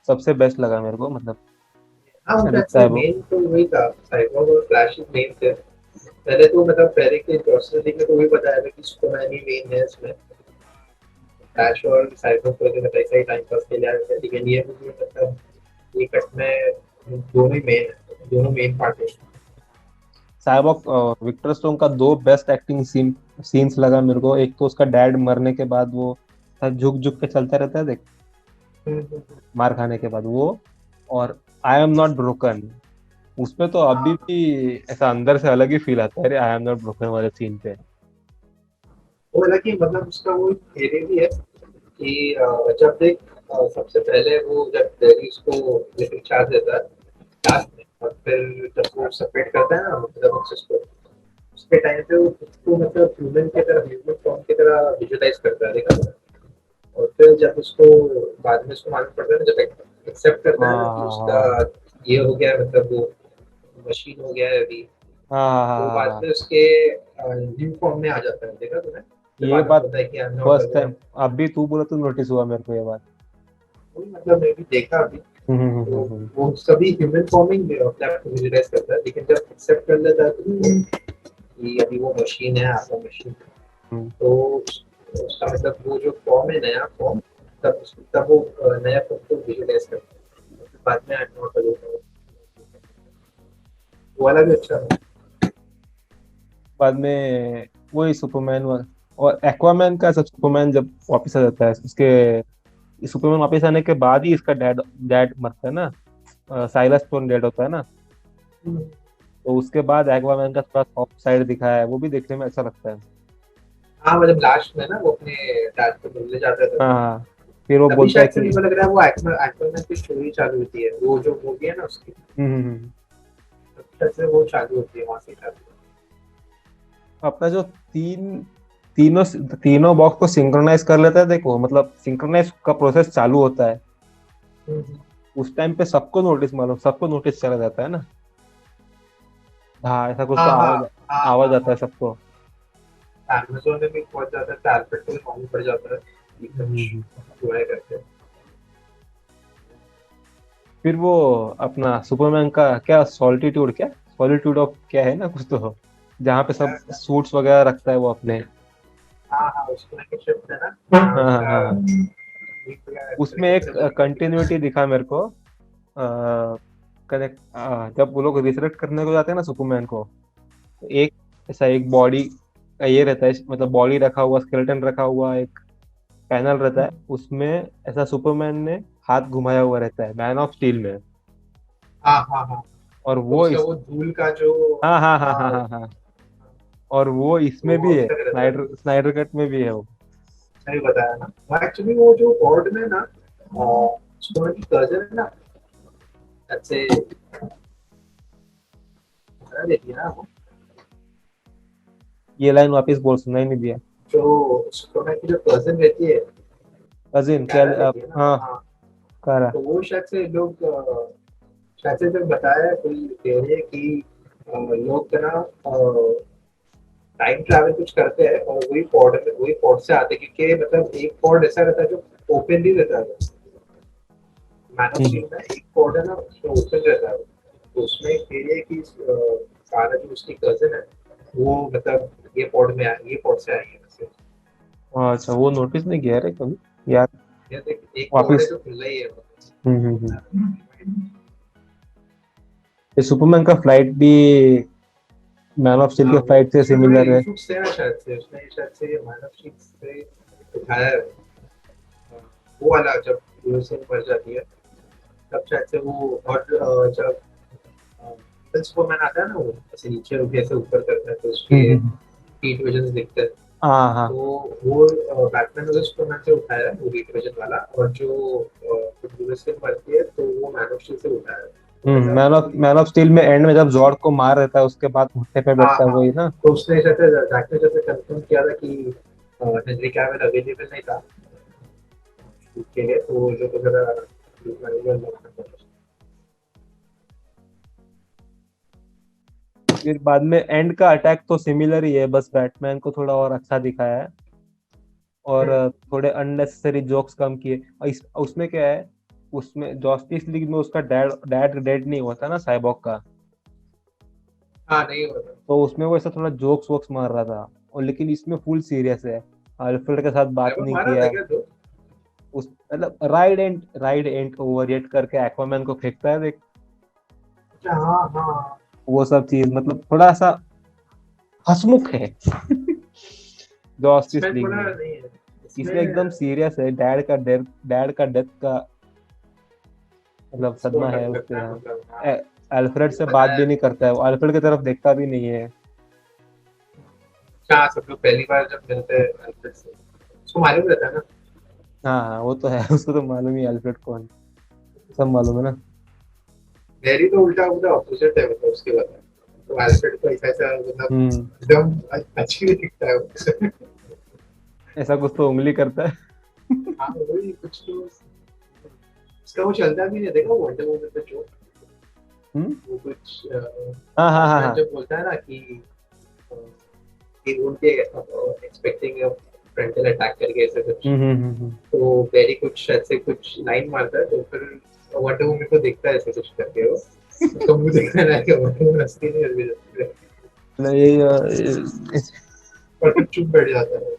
सबसे बेस्ट लगा मेरे को, मतलब हाँ मतलब दिखता है ऐसे वो। मेन तो वही था, साइबोर्ग और फ्लैश मेन थे पहले तो, मतलब पहले के जॉस लीग में तो वही बताया था कि सुपरमैन ही मेन है इसमें, फ्लैश और साइबोर्ग को मतलब ऐसा ही टाइम पास के लिए आए थे, लेकिन ये मूवी मतलब ये कट में दोनों ही मेन है, दोनों मेन पार्ट है। साइबॉग विक्टर स्टोन का दो बेस्ट एक्टिंग सीन्स लगा मेरे को। एक तो उसका डैड मरने के बाद वो झुक झुक के चलता रहता है देख, हम्म, मार खाने के बाद वो, और आई एम नॉट ब्रोकन, उसमें तो अभी हाँ भी ऐसा अंदर से अलग ही फील आता है, अरे आई एम नॉट ब्रोकन वाले सीन पे। वो लगा कि मतलब उसका वो थ्योरी भी है कि जब देख सबसे पहले वो जब डेरिस को लिटिल चार्ज देता है लास्ट में, और फिर जब वो सेपरेट करता है ना मतलब उसको, उसके टाइम पे वो उसको मतलब ह्यूमन फॉर्म की तरह विजुअलाइज करता है, देखा था? और फिर जब उसको बाद में उसको मालूम पड़ता है ना, जब एक्सेप्ट करता है ना कि उसका हाँ ये हो गया है, मतलब वो मशीन हो गया है अभी, हाँ हाँ हाँ वो हाँ बाद हाँ। में उसके न्यू फॉर्म में आ जाता है, देखा तुमने? फिर ये बाद में बात बोलता है कि I am not first alone. Time अभी तू बोला तो नोटिस हुआ मेरे को ये बात। वही मतलब मैं भी देखा अभी, तो हम्म। वो सभी ह्यूमन फॉर्मिंग अपने आप को विजुअलाइज करता है, लेकिन जब एक्सेप्ट कर लेता है तो कि अभी वो मशीन है, आपका मशीन है, हम्म। तो उसका मतलब वो जो फॉर्म है नया फॉर्म, तब वो नया फॉर्म को विजुअलाइज करता है, फिर बाद में आई एम नॉट अलोन, वो वाला भी अच्छा है। बाद में वही सुपरमैन और एक्वामैन का सब, सुपरमैन जब वापस आ जाता है उसके, सुपरमैन वापस आने के बाद ही इसका डैड डैड मरता है ना, साइलस स्टोन डेड होता है ना, तो उसके बाद एक्वामैन का थोड़ा सॉफ्ट साइड दिखाया है, वो भी देखने में अच्छा लगता है। हाँ मतलब लास्ट में ना वो अपने डैड को मिलने जाता है, हाँ तभी हाँ। फिर वो तभी बोलता है शायद से कि मेरे को लग रहा है वो एक्टरमैन की स्टोरी चालू होती है, वो जो मूवी है ना उसकी, हम्म। तब शायद से वो चालू होती है वहां से चालू। अपना जो तीनों तीनों बॉक्स को सिंक्रोनाइज कर लेता है देखो, मतलब सिंक्रोनाइज का प्रोसेस चालू होता है, हम्म, उस टाइम पे सबको नोटिस, मालूम सबको नोटिस चला जाता है ना, हाँ ऐसा कुछ तो हाँ हाँ आवाज, हाँ आवाज हाँ आता है हाँ, सबको। अमेज़न में भी बहुत ज्यादा टैलेंट को मालूम पड़ जाता है कि कुछ हम्म। हुआ है करके। फिर वो अपना सुपरमैन का क्या सॉल्टिट्यूड, क्या सॉलिट्यूड ऑफ क्या है ना कुछ तो, जहाँ पे सब क्या- सूट्स वगैरह रखता है वो अपने। हाँ हाँ, उसको लेके शिफ्ट है ना, हाँ हाँ उसका हाँ हाँ। एक उसमें तरीके एक से वो कंटिन्यूटी दिखा मेरे को, कनेक्ट, जब वो लोग रिसरेक्ट करने को जाते हैं ना सुपरमैन को, तो एक ऐसा एक बॉडी का ये रहता है, मतलब बॉडी रखा हुआ, स्केलेटन रखा हुआ एक पैनल रहता है उसमें, ऐसा सुपरमैन ने हाथ घुमाया हुआ रहता है मैन ऑफ स्टील में, हाँ हाँ हाँ, और तो वो उसका इस, वो धूल का जो हाँ हाँ हाँ हाँ हाँ, हाँ हाँ, और वो इसमें वो भी अभी है, तक रहता है। स्नाइडर स्नाइडर कट में भी है वो। सही बताया ना, वो एक्चुअली वो जो बॉर्ड में ना सुपरमैन की कजन है ना, ऐसे बता देती है ना वो, ये लाइन वापस बोल, सुनाई नहीं दिया। जो सुपरमैन की जो कजन रहती है, कजिन क्या, कैरा रहती है ना, हाँ हाँ, करा। तो वो शायद से लोग शायद से जब बताया है, कोई theory है कि लोग है ना टाइम ट्रैवल कुछ करते हैं और वही पॉड से आते हैं, क्योंकि मतलब एक पॉड ऐसा रहता है जो ओपन नहीं रहता है, मैन ऑफ हम्म। स्टील में एक पॉड है ना उसमें ओपन रहता है, तो उसमें एक theory है कि सारा जो उसकी कजन है वो मतलब ये पॉड से आई है वैसे। अच्छा वो नोटिस नहीं किया रे कभी यार, ये देख एक पॉड है वापिस। जो खुला ही है हम्म। ये सुपरमैन का फ्लाइट भी मैन ऑफ स्टील हाँ के वो फ्लाइट से उसमें थोड़े सिमिलर है। इशूज थे ना, शायद से ये मैन ऑफ स्टील से उठाया है, वो वाला जब यूएसए मर जाती है तब शायद से वो, और जब सुपरमैन आता है ना वो ऐसे नीचे होके ऐसे ऊपर करता है तो उसके हम्म। हीट विजन दिखते हैं, हाँ हाँ। तो वो बैटमैन ने सुपरमैन से उठाया है वो हीट विजन वाला, और जो यूएसए मरती है तो वो मैन ऑफ स्टील से उठाया है, तो मतलब वही। मैन ऑफ स्टील में एंड में जब जॉर्ड को मार देता है उसके बाद घुटने पे हाँ बैठता है हाँ, वही ना। तो उसने जैसे जैक ने जैसे कंफर्म किया था कि हेनरी कैविल अवेलेबल नहीं था शूट के लिए, तो जो तो जरा फिर बाद में एंड का अटैक तो सिमिलर ही है, बस बैटमैन को थोड़ा और अच्छा दिखाया है, और थोड़े अननेसेसरी जोक्स कम किए, और उसमें क्या है, उसमें जस्टिस लीग में उसका डैड डैड डेड नहीं हुआ था ना साइबॉग का, हाँ नहीं होता। तो उसमें वो ऐसा थोड़ा जोक्स वोक्स मार रहा था, और लेकिन इसमें फुल सीरियस है, अल्फ्रेड के साथ बात साइबॉग नहीं मारा था किया। क्या तो? उस मतलब राइड एंड ओवर एट करके एक्वामैन को फेंकता है देख, अच्छा हाँ हाँ। वो सब चीज मतलब थोड़ा सा हंसमुख है जस्टिस इसमें लीग थोड़ा में। नहीं है इसमें इसमें। एकदम सीरियस है, डैड का डेथ का मतलब सदमा एक्सप्लोर है उसके करता है यहाँ। मतलब, हाँ। अल्फ्रेड ये से बात बताया। भी नहीं करता है वो, अल्फ्रेड की तरफ देखता भी नहीं है। क्या सब लोग पहली बार जब मिलते हैं अल्फ्रेड से, उसको मालूम रहता है ना। हाँ हाँ वो तो है उसको तो मालूम ही है अल्फ्रेड कौन है, सब मालूम है ना। मैरी तो उल्टा उल्टा ऑपोजिट है मतलब उसके बाद। तो अल्फ्रेड को ऐसा ऐसा मतलब हम्म। एकदम अच्छी भी दिखता है वो। ऐसा कुछ तो उंगली करता है हाँ वही कुछ तो उसका वो चलता भी नहीं देखा वंडर वुमन में जो हम्म। वो कुछ हाँ हाँ हाँ बैटमैन हाँ। जब बोलता है ना कि he won't be expecting a frontal attack करके ऐसे कुछ। हम्म। तो वेरी कुछ ऐसे कुछ लाइन मारता है तो फिर वंडर वुमन को देखता है ऐसे कुछ करके वो उसका मुंह देखने लगा कि वंडर वुमन हंसती नहीं है मतलब ये और फिर चुप बैठ जाता है।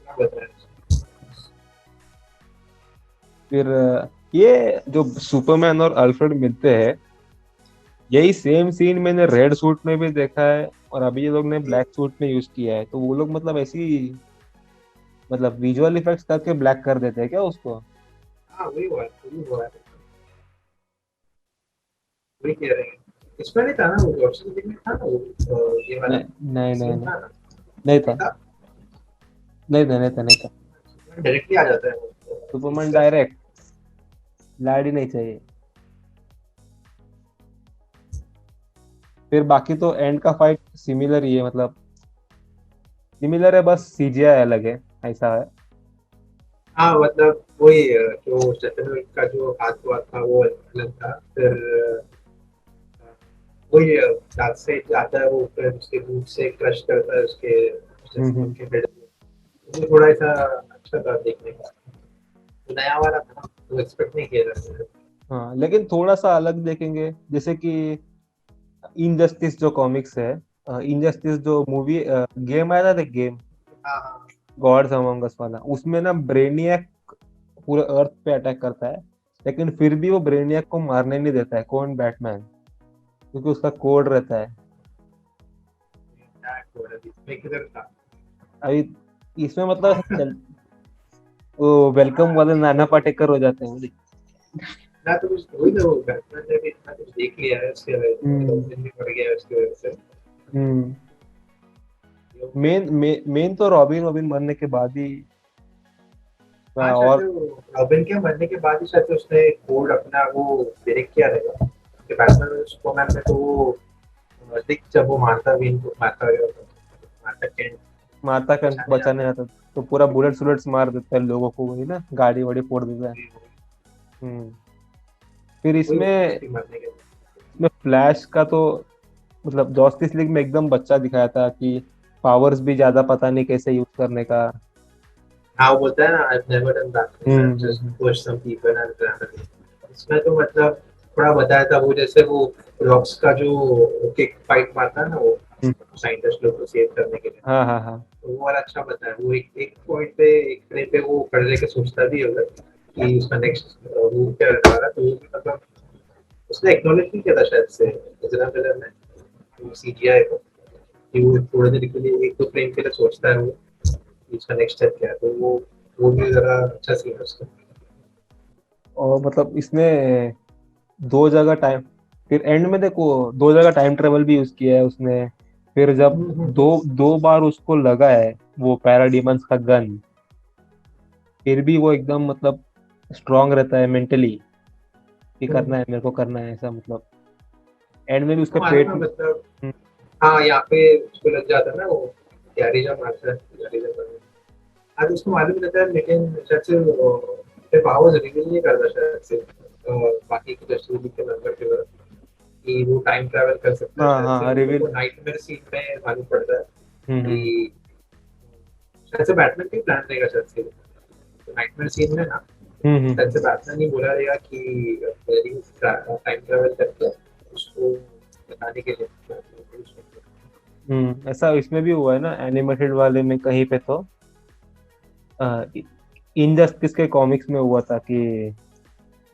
क्या बताएं। फिर ये जो सुपरमैन और अल्फ्रेड मिलते हैं, यही सेम सीन मैंने रेड सूट में भी देखा है, और अभी ये लोग ने ब्लैक सूट में यूज किया है, तो वो लोग मतलब ऐसी मतलब विजुअल इफेक्ट्स करके ब्लैक कर देते हैं क्या उसको? हाँ वही हुआ है वही कह रहे हैं। इसमें नहीं था ना वो ऑप्शन में था ना वो ये वाला नहीं नहीं नहीं सीन नहीं, था ना। नहीं नहीं था, था। नहीं था। डायरेक्टली आ जाता है वो सुपरमैन इसका। डायरेक्ट लाड ही नहीं चाहिए। फिर बाकी तो एंड का फाइट सिमिलर ही है, मतलब सिमिलर है, बस सीजीआई अलग है, ऐसा है। हाँ मतलब वही जो चतुर्वेद का जो हाथ हुआ था वो अलग था फिर वही दांत से जाता है वो फिर उसके बूट से क्रश करता है उसके हम्म। उनके हेड में। वो थोड़ा ऐसा अच्छा था देखने का। नया वाला था वो एक्सपेक्ट नहीं किया था। हाँ लेकिन थोड़ा सा अलग देखेंगे, जैसे कि इनजस्टिस जो कॉमिक्स है, इनजस्टिस जो मूवी गेम आया था, देख गेम हाँ हाँ गॉड्स अमंग अस वाला, उसमें ना ब्रेनियक पूरे अर्थ पे अटैक करता है, लेकिन फिर भी वो ब्रेनियक को मारने नहीं देता है, कौन? बैटमैन, क्योंकि उसका कोड रहता है। क्या कोड है इसमें किधर था। अभी इसमें मतलब ऐसा चल, वो वेलकम वाले नाना पाटेकर हो जाते हैं। ना तो कुछ वही तो बैटमैन ने भी इतना कुछ देख लिया है उसके वजह से हम्म ओपन भी पड़ गया है उसकी वजह से। हम्म। मेन तो रॉबिन मरने के बाद ही हाँ शायद और से रॉबिन के मरने के बाद ही शायद से उसने कोड अपना वो ब्रेक किया रहेगा कि बैटमैन सुपरमैन में तो वो दिख जब वो मारता भी इनको मारता है मारता कैंट माता का बचाने बचाने जाता है। आता तो पूरा बुलेट्स बुलेट्स मार देता है लोगों को, वही ना, गाड़ी वाड़ी फोड़ देता है। वही हम्म। फिर वही इसमें उसके मरने के बाद। इसमें फ्लैश का तो मतलब जस्टिस लीग में एकदम बच्चा दिखाया था कि पावर्स भी ज्यादा पता नहीं कैसे यूज करने का। हाँ वो बोलता है ना I've never done that I've just hmm. pushed some people and gravity। इसमें तो मतलब थोड़ा बताया था वो जैसे वो रॉक्स का जो किक फाइट मारता है ना वो हम्म। साइंटिस्ट लोग को सेव करने के लिए। हाँ हाँ हाँ। तो वो वाला अच्छा बताया वो एक पॉइंट पे एक फ्रेम पे वो खड़े रह के सोचता भी होगा कि उसका नेक्स्ट मूव क्या रहने वाला तो वो भी मतलब उसने एक्नॉलेज नहीं किया था शायद से इतना फिल्म में सीजीआई को कि वो थोड़ी देर के लिए एक दो फ्रेम के लिए सोचता है वो कि उसका नेक्स्ट स्टेप क्या है तो वो भी जरा अच्छा सीन है उसका। और मतलब इसमें दो जगह टाइम, फिर एंड में देखो दो जगह टाइम ट्रेवल भी यूज किया है उसने। फिर जब दो हम्म। दो बार उसको लगा है वो पैराडीमंस का गन, फिर भी वो एकदम मतलब स्ट्रांग रहता है मेंटली, कि करना है मेरे को, करना है ऐसा, मतलब एंड में भी उसके मालूम पेट है में। मतलब हाँ यहाँ पे उसको लग जाता है ना वो गैरिजा मारता है गैरिजा मारता है। हाँ तो उसको मालूम रहता है लेकिन शायद से पावर्स रिवील नहीं करता शायद से बाकी के जस्टिस के मेंबर के वजह कि वो टाइम ट्रैवल कर सकता है हाँ शायद से हाँ वो लोग को रिवील। नाइटमेयर सीन में मालूम पड़ता है कि हम्म। शायद से बैटमैन का प्लान रहेगा शायद से तो नाइटमेयर सीन में ना हम्म। शायद से बैट्समैन ही बोला रहेगा कि मेरी टाइम ट्रेवल करके उसको बताने के लिए। ऐसा इसमें भी हुआ है ना, एनिमेटेड वाले में कहीं पे तो इनजस्टिस के कॉमिक्स में हुआ था कि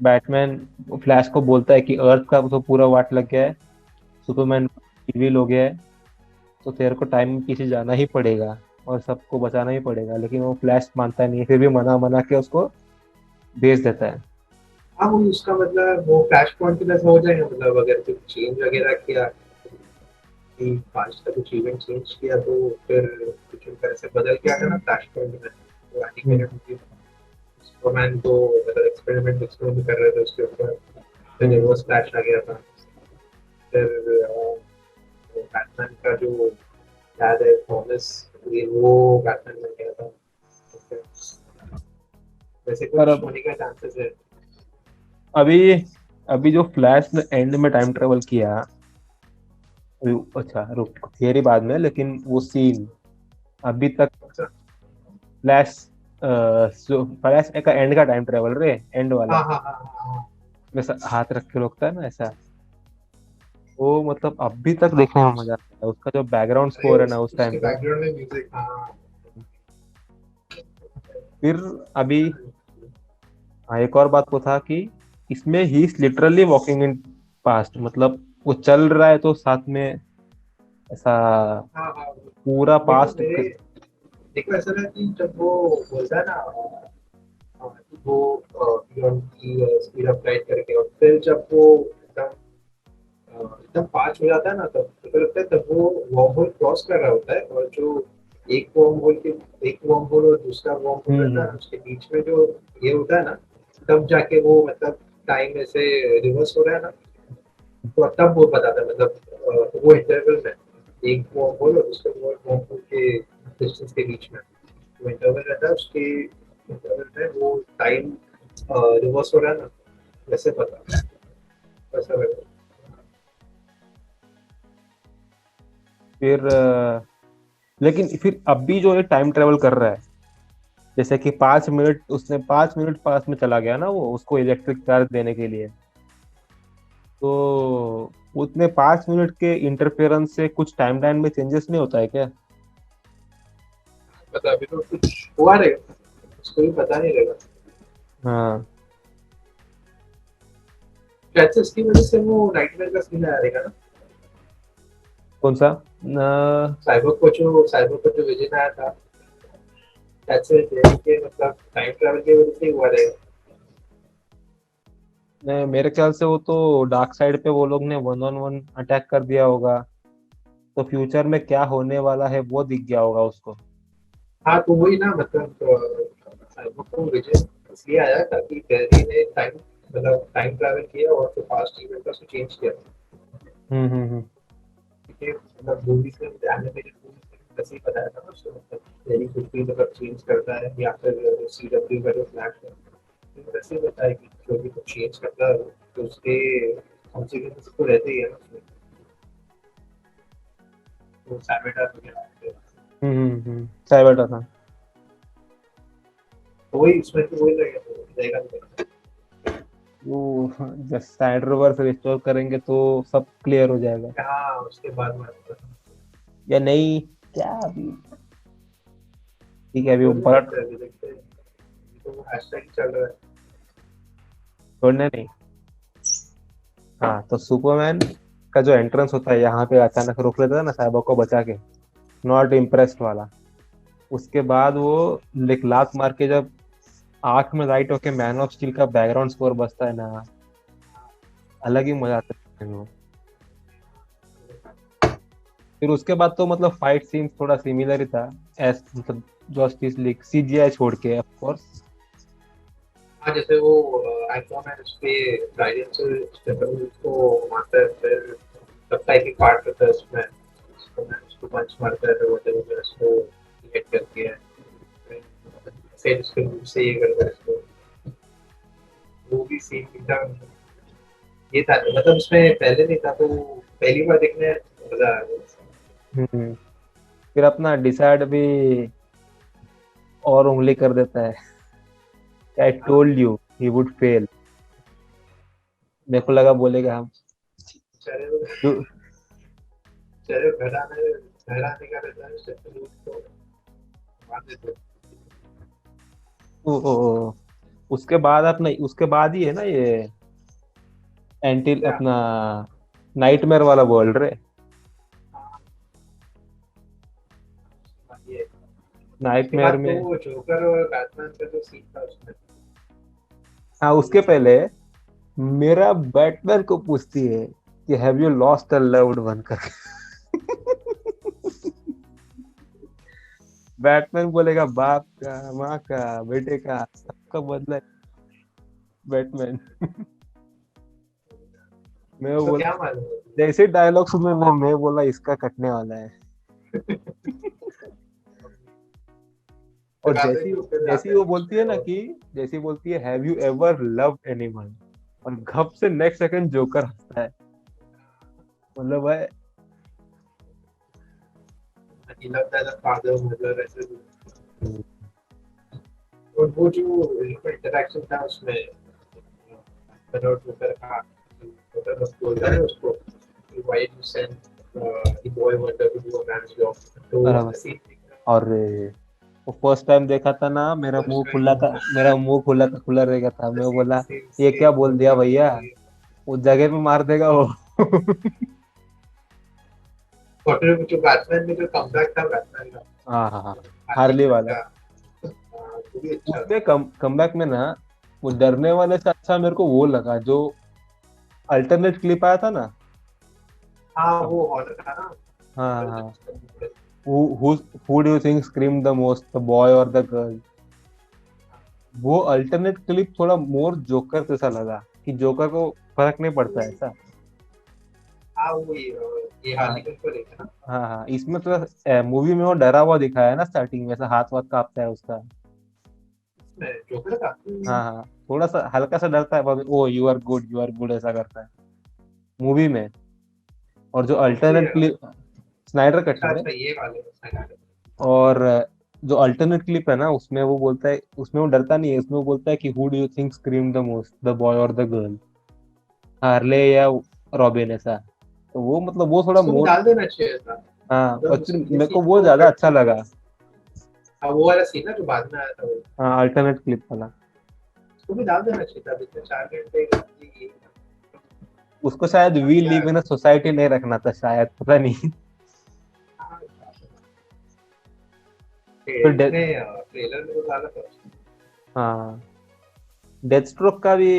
बैटमैन फ्लैश को बोलता है कि अर्थ का तो पूरा वाट लग गया है, सुपरमैन इविल हो गया है, तो तेरे को टाइम में पीछे जाना ही पड़ेगा और सबको बचाना ही पड़ेगा, लेकिन वो फ्लैश मानता नहीं है, फिर भी मना मना के उसको भेज देता है। हाँ वो उसका मतलब वो फ्लैश पॉइंट की तरह से हो जाएगा, मतलब अगर कुछ चेंज वगैरह किया कि पांच का कुछ इवेंट चेंज किया तो फिर कुछ तरह से बदल गया था ना फ्लैश पॉइंट में, तो हम्म। एनिमेटेड मूवी सुपरमैन को मतलब एक्सपेरिमेंट एक्सपेरिमेंट कर रहे थे उसके ऊपर, फिर हम्म। रिवर्स फ्लैश आ गया था। फिर बैटमैन का जो याद है थॉमस, ये वो बैटमैन बन गया था। तो फिर वैसे पर कुछ होने का चांसेस है। अभी अभी जो फ्लैश ने एंड में टाइम ट्रेवल किया, अच्छा रुक, थियरी बाद में, लेकिन वो सीन अभी तक अच्छा। फ्लैश फ्लैश का एंड का टाइम ट्रेवल रे, एंड वाला, हाँ हाँ हाँ हाँ हाँ। वैसा हाथ रख के रोकता है ना ऐसा, वो मतलब अभी तक देखने में मजा आता है, उसका जो बैकग्राउंड अरे स्कोर है ना उस टाइम उसके का। बैकग्राउंड में म्यूजिक, हाँ। फिर अभी हाँ, एक और बात वो था कि इसमें he is literally walking in past, मतलब वो चल रहा है तो साथ में ऐसा हाँ हाँ। पूरा देखो पास्ट। मेरे, देखो ऐसा ना कि जब वो बोलता है ना वो बियॉन्ड की स्पीड ऑफ लाइट करके, और फिर जब वो एकदम एकदम पास हो जाता है ना, तब मुझे लगता है तब वो वर्म होल क्रॉस कर रहा होता है, और जो एक वर्म होल के एक वर्म होल और दूसरा वर्म होल रहता है ना, हम्म। उसके बीच में जो ये होता है ना, तब जाके वो मतलब टाइम ऐसे रिवर्स हो रहा है ना, तो तब वो बताता है मतलब वो इंटरवल में एक वर्म होल और दूसरे वर्म होल के डिस्टेंस के बीच में जो इंटरवल रहता है, उसके इंटरवल में वो टाइम रिवर्स हो रहा है ना, वैसे पता वैसा लगता फिर लेकिन फिर अब भी जो ये टाइम ट्रेवल कर रहा है, जैसे कि 5 मिनट, उसने 5 मिनट पास में चला गया ना वो उसको इलेक्ट्रिक चार्ज देने के लिए, तो उतने 5 मिनट के इंटरफेरेंस से कुछ टाइमलाइन में चेंजेस नहीं होता है क्या? है, मतलब अभी तो कुछ हुआ रहेगा, उसको भी पता नहीं रहेगा। हाँ। शायद से इसकी वजह से वो नाइटमेयर का सीन आया रहेगा ना, कौन सा न, साइबर को जो विजन आया था, शायद से जेरी के मतलब टाइम ट्रैवल की वजह से ही हुआ रहेगा। मेरे ख्याल से वो तो डार्क साइड पे वो लोग ने 1-on-1 अटैक कर दिया होगा, तो फ्यूचर में क्या होने वाला है वो दिख गया होगा उसको। हाँ तो वही ना मतलब साइबर को विजन इसलिए आया ताकि जेरी ने टाइम मतलब टाइम ट्रैवल किया और फिर पास्ट इवेंट को चेंज किया। हम्म। ठीक है, मतलब मूवीज में एनिमेटेड मूवीज में वैसे ही बताया था ना उसको, मतलब जेरी कुछ भी मतलब चेंज करता है या फिर सीडब्ल्यू का जो फ्लैश है, तो वैसे ही बताया कि जो भी कुछ चेंज करता है तो उसके कॉन्सिक्वेंसेस तो रहते ही है ना उसमें, तो सैवेटर वगैरह। साइबर था। तो वही उसमें तो वही रहेगा रहेगा। वो जब साइड रिस्टोर करेंगे तो सब क्लियर हो जाएगा, हाँ उसके बाद में या नहीं, क्या अभी, ठीक है अभी वो कोई नहीं बड़ा देखते हैं, अभी देखते हैं, अभी तो वो हैशटैग चल रहा है। छोड़ने नहीं। हाँ, तो सुपरमैन का जो एंट्रेंस होता है यहाँ पे अचानक रोक लेता है ना साइबा को बचा के, नॉट इम्प्रेस्ड वाला, उसके बाद वो एक लात मार के जब आंख में लाइट होके मैन ऑफ स्टील का बैकग्राउंड स्कोर बजता है ना, अलग ही मजा आता है देखने में वो। फिर उसके बाद तो मतलब फाइट सीन थोड़ा सिमिलर ही था, एस मतलब जस्टिस लीग सीजीआई छोड़ के ऑफ कोर्स। हाँ जैसे वो आईफोन है उसपे गाइडेंस स्टेपल को मारता है, फिर लगता है कि पार्ट करता है उसमें, उसको मैं उसको पंच मारता है, तो वो फिर उसको हिट करती है, फिर उसके मुंह से ये करता है इसको, वो भी सीन एकदम ये था, मतलब उसमें पहले नहीं था तो पहली बार देखने मजा आ गया। हम्म। फिर अपना डिसाइड भी और उंगली कर देता है। I told you he would fail. मेरे को लगा बोलेगा हम चलो जो चलो घर आने का रहता है शत्रु को मार देते ओ, ओ, ओ, उसके बाद अपना उसके बाद ही है ना ये एंटी क्या अपना नाइटमेयर वाला वर्ल्ड रे। हाँ, ये उसके नाइटमेयर बाद तो में वो जोकर और बैटमैन का जो सीन था उसमें हाँ उसके पहले मेरा बैटमैन को पूछती है कि have you lost a loved one करके। बैटमैन बोलेगा बाप का, माँ का, बेटे का, सबका बदला है बैटमैन। मैं वो तो बोला क्या मालूम जैसे डायलॉग सुने मैं बोला इसका कटने वाला है। फिर और बाद में जोकर जैसी जाते वो हैं बोलती है उसमें ना और कि जैसी बोलती है have you ever loved anyone, और घप से नेक्स्ट सेकंड जोकर हंसता है। मतलब भाई he loved as a father mother ऐसे और वो जो इंटरेक्शन था उसमें और जोकर का जोकर बस बोलता है उसको why you send the boy wonder to do a man's job तो बराबर। सीन और वो फर्स्ट टाइम देखा था ना, मेरा मुंह खुला रहेगा था, मैं बोला ये क्या बोल दिया भैया, उस जगह पे मार देगा वो। और फिर जो बैटमैन में जो कमबैक था बैटमैन का हाँ हाँ हाँ, हार्ली हार्ली क्विन वाला। का वो भी अच्छा था उसमें कमबैक में ना वो डरने वाले से अच्छा मेरे को वो लगा जो अल्टरनेट क्लिप आया था ना। हाँ अब वो हॉरर था ना हाँ हाँ हाँ। Who do you think scream the most, the boy और द गर्ल। वो अल्टरनेट क्लिप थोड़ा मोर जोकर जैसा लगा कि जोकर को फर्क नहीं पड़ता ऐसा। हाँ वो ये हाँ हार्ली क्विन को देखा ना हाँ हाँ, इसमें थोड़ा मूवी में वो डरा हुआ दिखाया है ना, स्टार्टिंग में ऐसा हाथ वाथ कांपता है उसका। इसमें जोकर का हाँ हाँ, थोड़ा सा हल्का सा डरता है, बाद में ओ यू आर गुड ऐसा करता है मूवी में। और जो मुझे अल्टरनेट क्लिप स्नाइडर कट अच्छा में, अच्छा ये वाले साइड और जो अल्टरनेट क्लिप है ना उसमें वो बोलता है, उसमें वो डरता नहीं है, उसमें वो बोलता है कि who do you think scream the most, the boy और द गर्ल, हार्ले या रॉबिन ऐसा। तो वो मतलब वो थोड़ा उसको भी मोर। डाल देना चाहिए था हाँ मतलब एक्चुअली ये मेरे को सीन वो को ज्यादा कट अच्छा लगा। हाँ वो वाला सीन ना जो बाद में आया था वो हाँ अल्टरनेट क्लिप वाला। उसको भी डाल देना चाहिए था इतने 4 घंटे का ये उसको शायद वी क्या लिव इन सोसाइटी नहीं रखना था शायद, पता नहीं। फिर इसने ट्रेलर में तो डाला था हाँ डेथ स्ट्रोक का भी।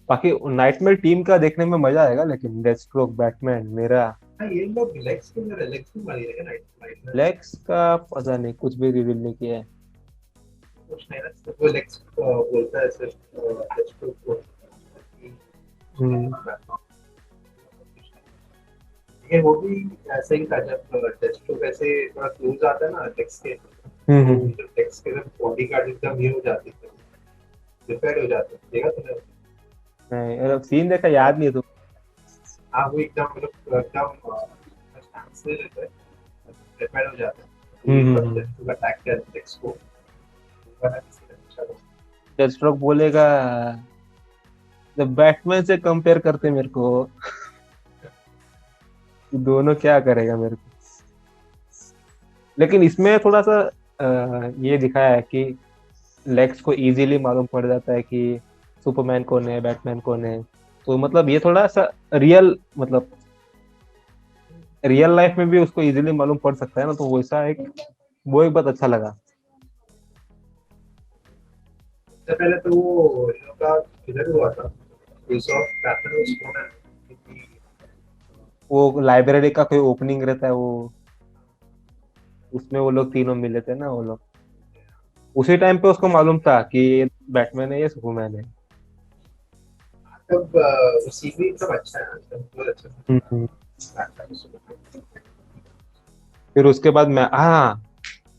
बाकी नाइटमेयर टीम का देखने में मजा आएगा, लेकिन डेथ स्ट्रोक बैटमैन मेरा। हाँ ये लोग रिलैक्स के अंदर रिलैक्स में मारी रहेगा नाइट नाइट में लेक्स का पता नहीं, कुछ भी रिवील नहीं किया है। कुछ नहीं ना सिर्फ वो लेक्स बोलता है सिर्फ लेक्स को हम्म ये वो भी ऐसे ही था जब टेस्ट टू ऐसे थोड़ा क्लोज आता है ना लेक्स के हम्म तो हम्म। जब लेक्स के बॉडी गार्ड एकदम ये हो जाती है रिपेयर हो जाते हैं देखा तुमने नहीं सीन देखा, याद नहीं तो। हाँ वो एकदम मतलब एकदम स्टैंड से रहता है रिपेयर हो जाता है तो हम्म ये हम्म तब हम्म। टेस्ट टू अटैक किया लेक्स को वाला किसी ने पूछा था डेथ स्ट्रोक बोलेगा जब बैटमैन से कंपेयर करते मेरे को, कि दोनों क्या करेगा मेरे को। लेकिन इसमें थोड़ा सा ये दिखाया है कि लेक्स को इजीली मालूम पड़ जाता है कि सुपरमैन कौन है, बैटमैन कौन है। तो मतलब ये थोड़ा सा रियल, मतलब रियल लाइफ में भी उसको इजीली मालूम पड़ सकता है ना, तो वैसा एक वो एक बात अच्छा लगा। सबसे पहले तो वो इन लोग का किधर हुआ था यूसुफ पैटर्न उस कोना वो लाइब्रेरी का कोई ओपनिंग रहता है वो, उसमें वो लोग तीनों मिले थे ना वो लोग। उसी टाइम पे उसको मालूम था कि ये बैटमैन है, ये सुपरमैन है। तब उसी भी सब अच्छा है सब बहुत अच्छा हम्म। था फिर उसके बाद मैं हाँ,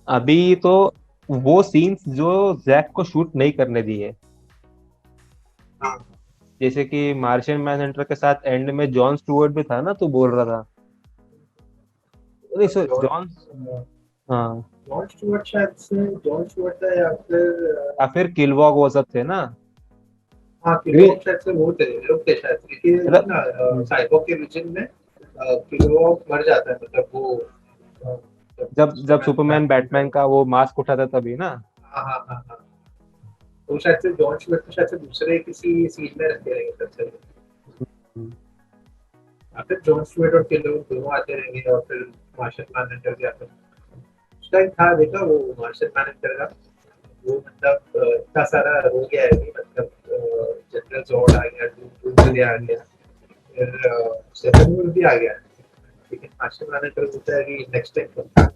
अभी तो वो सीन्स जो जैक को शूट नहीं करने दिए, हाँ जैसे कि मार्शियन मैनहंटर के साथ एंड में जॉन स्टुअर्ट भी था ना, तो बोल रहा था नहीं तब सर जॉन जॉन हाँ, जॉन स्टुअर्ट शायद से जॉन स्टुअर्ट है या फिर या फिर किलवॉग वो सब थे ना। हाँ ग्रीन किलोवॉक शायद से वो थे लोग थे शायद से, क्योंकि वो मतलब ना साइबोर्ग के विजन में किलोवॉक मर जाता है, मतलब वो जब जब जब सुपरमैन सुपरमैन बैटमैन का बैटमैन का वो मास्क उठाता तभी ना। हाँ हाँ हाँ हाँ, तो शायद से जॉन स्टुअर्ट को शायद से दूसरे किसी सीन में रखे रहेंगे सबसे, हम्म। या फिर जॉन स्टुअर्ट और किलोवॉक दोनों आते रहेंगे, और फिर मार्शल मैनेजर भी आता है। उसका एक था देखा वो मार्शल मैनेजर का, वो मतलब इतना सारा हो गया है कि मतलब जनरल जोड आ गया, डूम्सडे आ हम्म। गया, फिर स्टेफन भी आ गया, लेकिन मार्शल मैनेजर बोलता है कि नेक्स्ट टाइम पक्का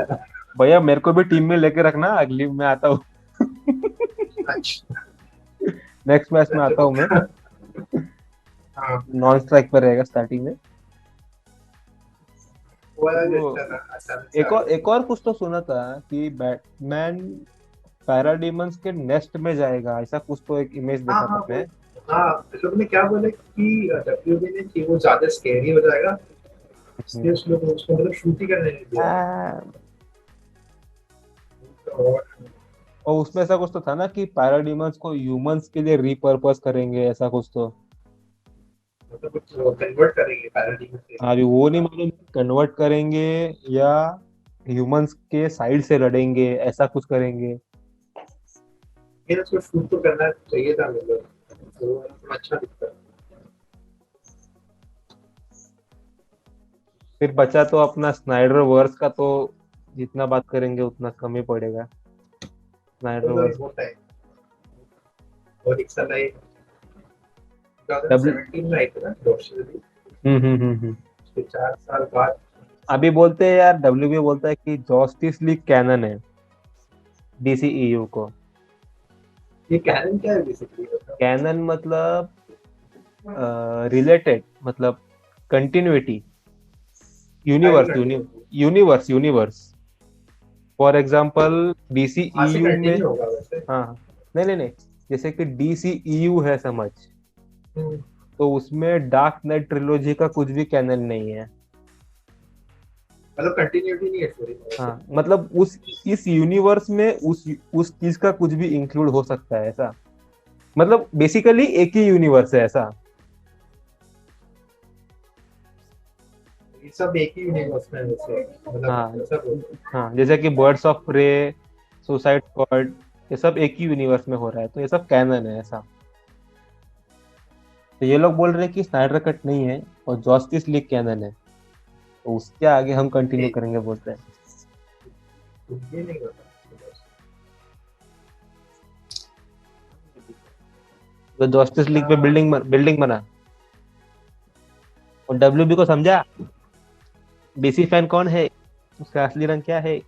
था। भैया मेरे को भी टीम में लेके रखना, अगली में आता हूँ। अच्छा नेक्स्ट मैच में अच्छा आता हूँ मैं। पक्का। हाँ नॉन स्ट्राइक पर रहेगा स्टार्टिंग में। वो वाला भी वो अच्छा था, अचानक से आ गया। एक और कुछ तो सुना था कि बैटमैन पैराडीमंस के नेस्ट में जाएगा, ऐसा कुछ तो एक इमेज हाँ देखा था हाँ वो, मैं। हाँ लोग ने क्या बोला कि डब्ल्यूबी ने कि वो ज्यादा स्कैरी हो जाएगा, इसलिए उस लोग उसको मतलब शूट ही करने नहीं दिया। आ, और और उसमें ऐसा कुछ तो था ना कि पैराडीमंस को ह्यूमंस के लिए रिपर्पस करेंगे, ऐसा कुछ तो। मतलब कुछ कन्वर्ट करेंगे पैराडाइम से। अभी वो नहीं मालूम कन्वर्ट करेंगे या ह्यूमंस के साइड से लड़ेंगे, ऐसा कुछ करेंगे। लेकिन उसको शूट तो करना चाहिए था, मतलब तो वो थोड़ा अच्छा दिखता है। फिर बचा तो अपना स्नाइडर वर्स का, तो जितना बात करेंगे उतना कम ही पड़ेगा वो स्नाइडर तो वर्स। होता है। और एक साल आई डब्ल्यू 2017 में आई थी ना डॉक्टर, हम्म। उसके 4 साल बाद। अभी बोलते हैं यार, डब्ल्यू बोलता है कि जस्टिस लीग कैनन है डीसीईयू को। ये कैनन क्या है बेसिकली, मतलब कैनन मतलब रिलेटेड, मतलब continuity, time universe continuity. Universe. For example वहाँ से डीसीईयू में। कंटिन्यू होगा वैसे। हाँ, नहीं, जैसे कि डीसीईयू है समझ, हम्म, तो उसमें डार्क नाइट ट्रिलोजी का कुछ भी कैनन नहीं है। मतलब कंटिन्यूटी नहीं है स्टोरी में वैसे। हाँ, मतलब उस इस यूनिवर्स में उस चीज का कुछ भी इंक्लूड हो सकता है ऐसा। मतलब बेसिकली एक ही यूनिवर्स है ऐसा। ये सब एक ही यूनिवर्स में है वैसे, मतलब हाँ ऐसा बोल। हाँ, जैसे कि birds of prey, suicide squad, ये सब एक ही यूनिवर्स में हो रहा है, तो ये सब कैनन है ऐसा। तो ये लोग बोल रहे हैं कि स्नाइडर कट नहीं है और जस्टिस लीग कैनन है, तो उसके आगे हम कंटिन्यू ये करेंगे बोलते हैं। ये नहीं होता। तो जस्टिस लीग पे बिल्डिंग बना। और डब्ल्यूबी को समझा डीसी फैन कौन है, उसका असली रंग क्या है।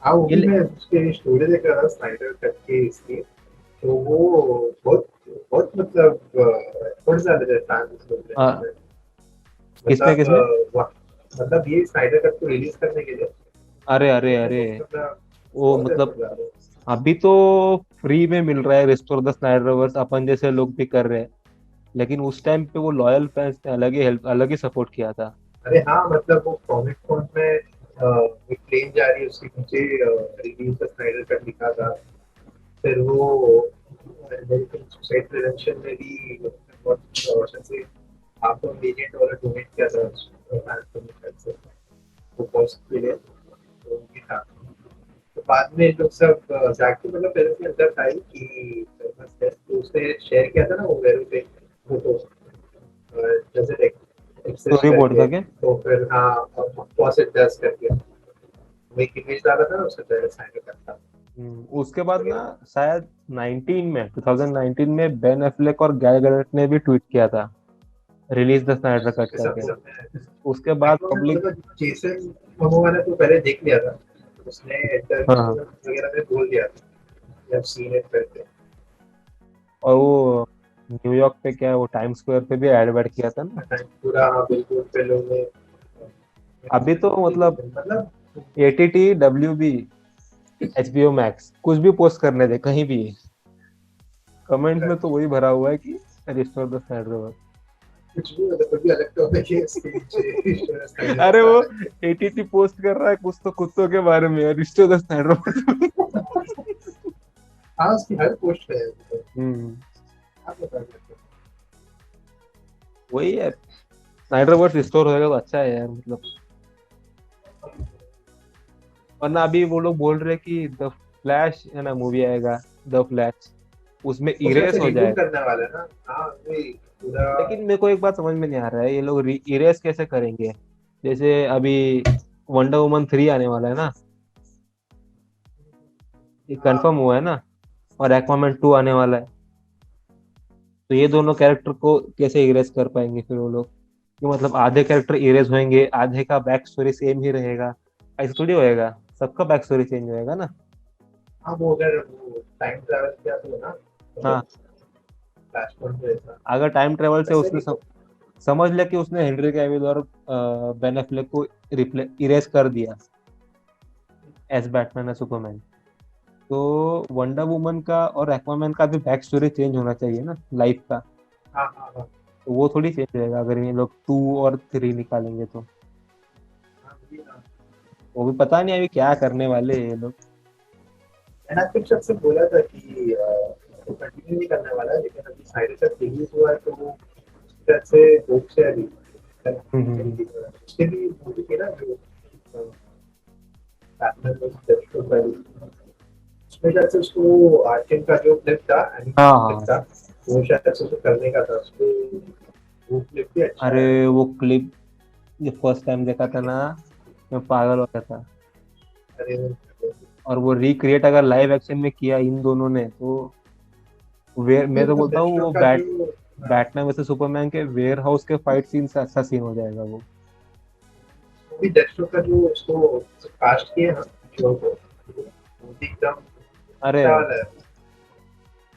हाँ वो ये भी ले- मैं उसके स्टोरी देख रहा था स्नाइडर कट के इसकी, तो वो बहुत बहुत मतलब एफर्ट्स डाले थे फैंस लोग ने आ, इसमें। किसने मतलब किसने मतलब ये स्नाइडर कट को रिलीज करने के लिए अरे अरे उन्होंने अरे, बहुत मतलब वो बहुत मतलब एफर्ट डाले। अभी तो फ्री में मिल रहा है रिस्टोर द स्नाइडरवर्स, अपन जैसे लोग भी कर रहे हैं। लेकिन उस टाइम पे वो लॉयल फैंस ने अलग ही हेल्प, अलग ही सपोर्ट किया था। अरे हाँ मतलब वो कॉमिक कॉन में एक प्लेन जा रही है उसके नीचे रिलीज द स्नाइडर कट लिखा था। फिर वो अमेरिकन सुसाइड प्रिवेंशन में भी बहुत रोशन से $500 million डोनेट किया था फैंस को से, वो कॉस्ट के लिए, तो ये था। तो बाद में लोग सब जैक को मतलब पहले से अंदर था ही कि बस है, तो उसने शेयर किया था ना वो वेरो पे फोटो, जैसे एक्सेस स्टोरी बोर्ड करके, का क्या। तो फिर हाँ पॉजिटिव डस करके वो एक इमेज डाला था ना, उससे पहले साइन करता। उसके बाद ना शायद 2019 में बेन एफ्लेक और गैल गैडट ने भी ट्वीट किया था रिलीज द स्नाइडर कट उसके करके। समय उसके बाद मैक्रो ने पब्लिक। मतलब जेसन मोमोआ ने तो पहले देख लिया था, उसने इंटरव्यू हाँ, वगैरह में बोल दिया था जब सीन इट करके। और वो न्यूयॉर्क पे क्या है, वो टाइम स्क्वायर पे भी एड वेड किया था ना। पूरा हाँ बिल्कुल पे लोग ने अभी तो मतलब मतलब ATT W B HBO Max कुछ भी पोस्ट करने दे कहीं भी, कमेंट्स में तो वही भरा हुआ है कि रिस्टोर द स्नाइडरवर्स। कुछ भी मतलब कोई भी अलग टॉपिक है इसके नीचे स्नाइडर अरे वो स्टार एटीटी पोस्ट कर रहा है कुछ तो कुत्तों के बारे में यार, रिस्टो द स्नाइडर। है। हाँ उसकी हर पोस्ट है मतलब, हम्म। आप बता सकते वही है, स्नाइडर वर्स रिस्टोर होएगा तो अच्छा है यार मतलब। वरना अभी वो लोग बोल रहे हैं कि द फ्लैश है ना, मूवी आएगा, द फ्लैश, उसमें हो, उसमें इरेज से हो रिबूट जाएगा। करने वाला है ना। हाँ वही पूरा। लेकिन मेरे को एक बात समझ में नहीं आ रहा है, ये लोग इरेज कैसे करेंगे? जैसे अभी वंडर वुमन 3 आने वाला है ना, ये हाँ कंफर्म हुआ है ना, और एक्वामैन 2 आने वाला है। तो ये दोनों कैरेक्टर को कैसे इरेज कर पाएंगे फिर वो लोग? कि मतलब आधे कैरेक्टर इरेज होंगे, आधे का बैक स्टोरी सेम ही रहेगा, ऐसा थोड़ी होएगा, सबका बैक स्टोरी चेंज होएगा ना। हाँ, वो अगर वो टाइम ट्रैवल किया तो ना, हाँ, मतलब फ्लैश पॉइंट जैसा अगर टाइम ट्रेवल से वैसे उसने नहीं हो। समझ लिया कि उसने हेनरी कैविल और बेन एफ्लेक को रिप्ले इरेज कर दिया एज बैटमैन और सुपरमैन, तो वंडर वुमन का और एक्वामैन का भी बैक स्टोरी चेंज होना चाहिए ना, लाइफ का। हाँ हाँ हाँ तो वो थोड़ी चेंज रहेगा अगर ये लोग 2 और 3 निकालेंगे तो। हाँ, वही ना। वो भी पता नहीं अभी क्या करने वाले हैं ये लोग। मैंने कुछ सबसे बोला था कि वो कंटिन्यू नहीं करने वाला है, लेकिन अभी साइड इफेक्ट रिलीज हुआ है तो वो उसके बाद से होप से अभी हम्म हम्म, हम्म। उसके भी मूवी थी ना जो बैटमैन वाज डेथस्ट्रोक वाली, उसमें शायद से उसको आर्किन का जो क्लिप था, हाँ एनिमेटेड क्लिप हाँ। था, वो शायद से उसको करने का था उसको। वो क्लिप भी अच्छा अरे है। वो क्लिप ये फर्स्ट टाइम देखा था ना, मैं पागल हो गया था। अरे और वो रिक्रिएट अगर लाइव एक्शन में किया इन दोनों ने तो मैं तो मतलब बोलता हूँ डेथस्ट्रोक वो का जो बैटमैन वैसे सुपरमैन के वेयर हाउस के फाइट सीन से अच्छा सीन हो जाएगा वो। भी डेथस्ट्रोक का जो उसको कास्ट किया ना, जो वो भी एकदम अरे अच्छा वाला है।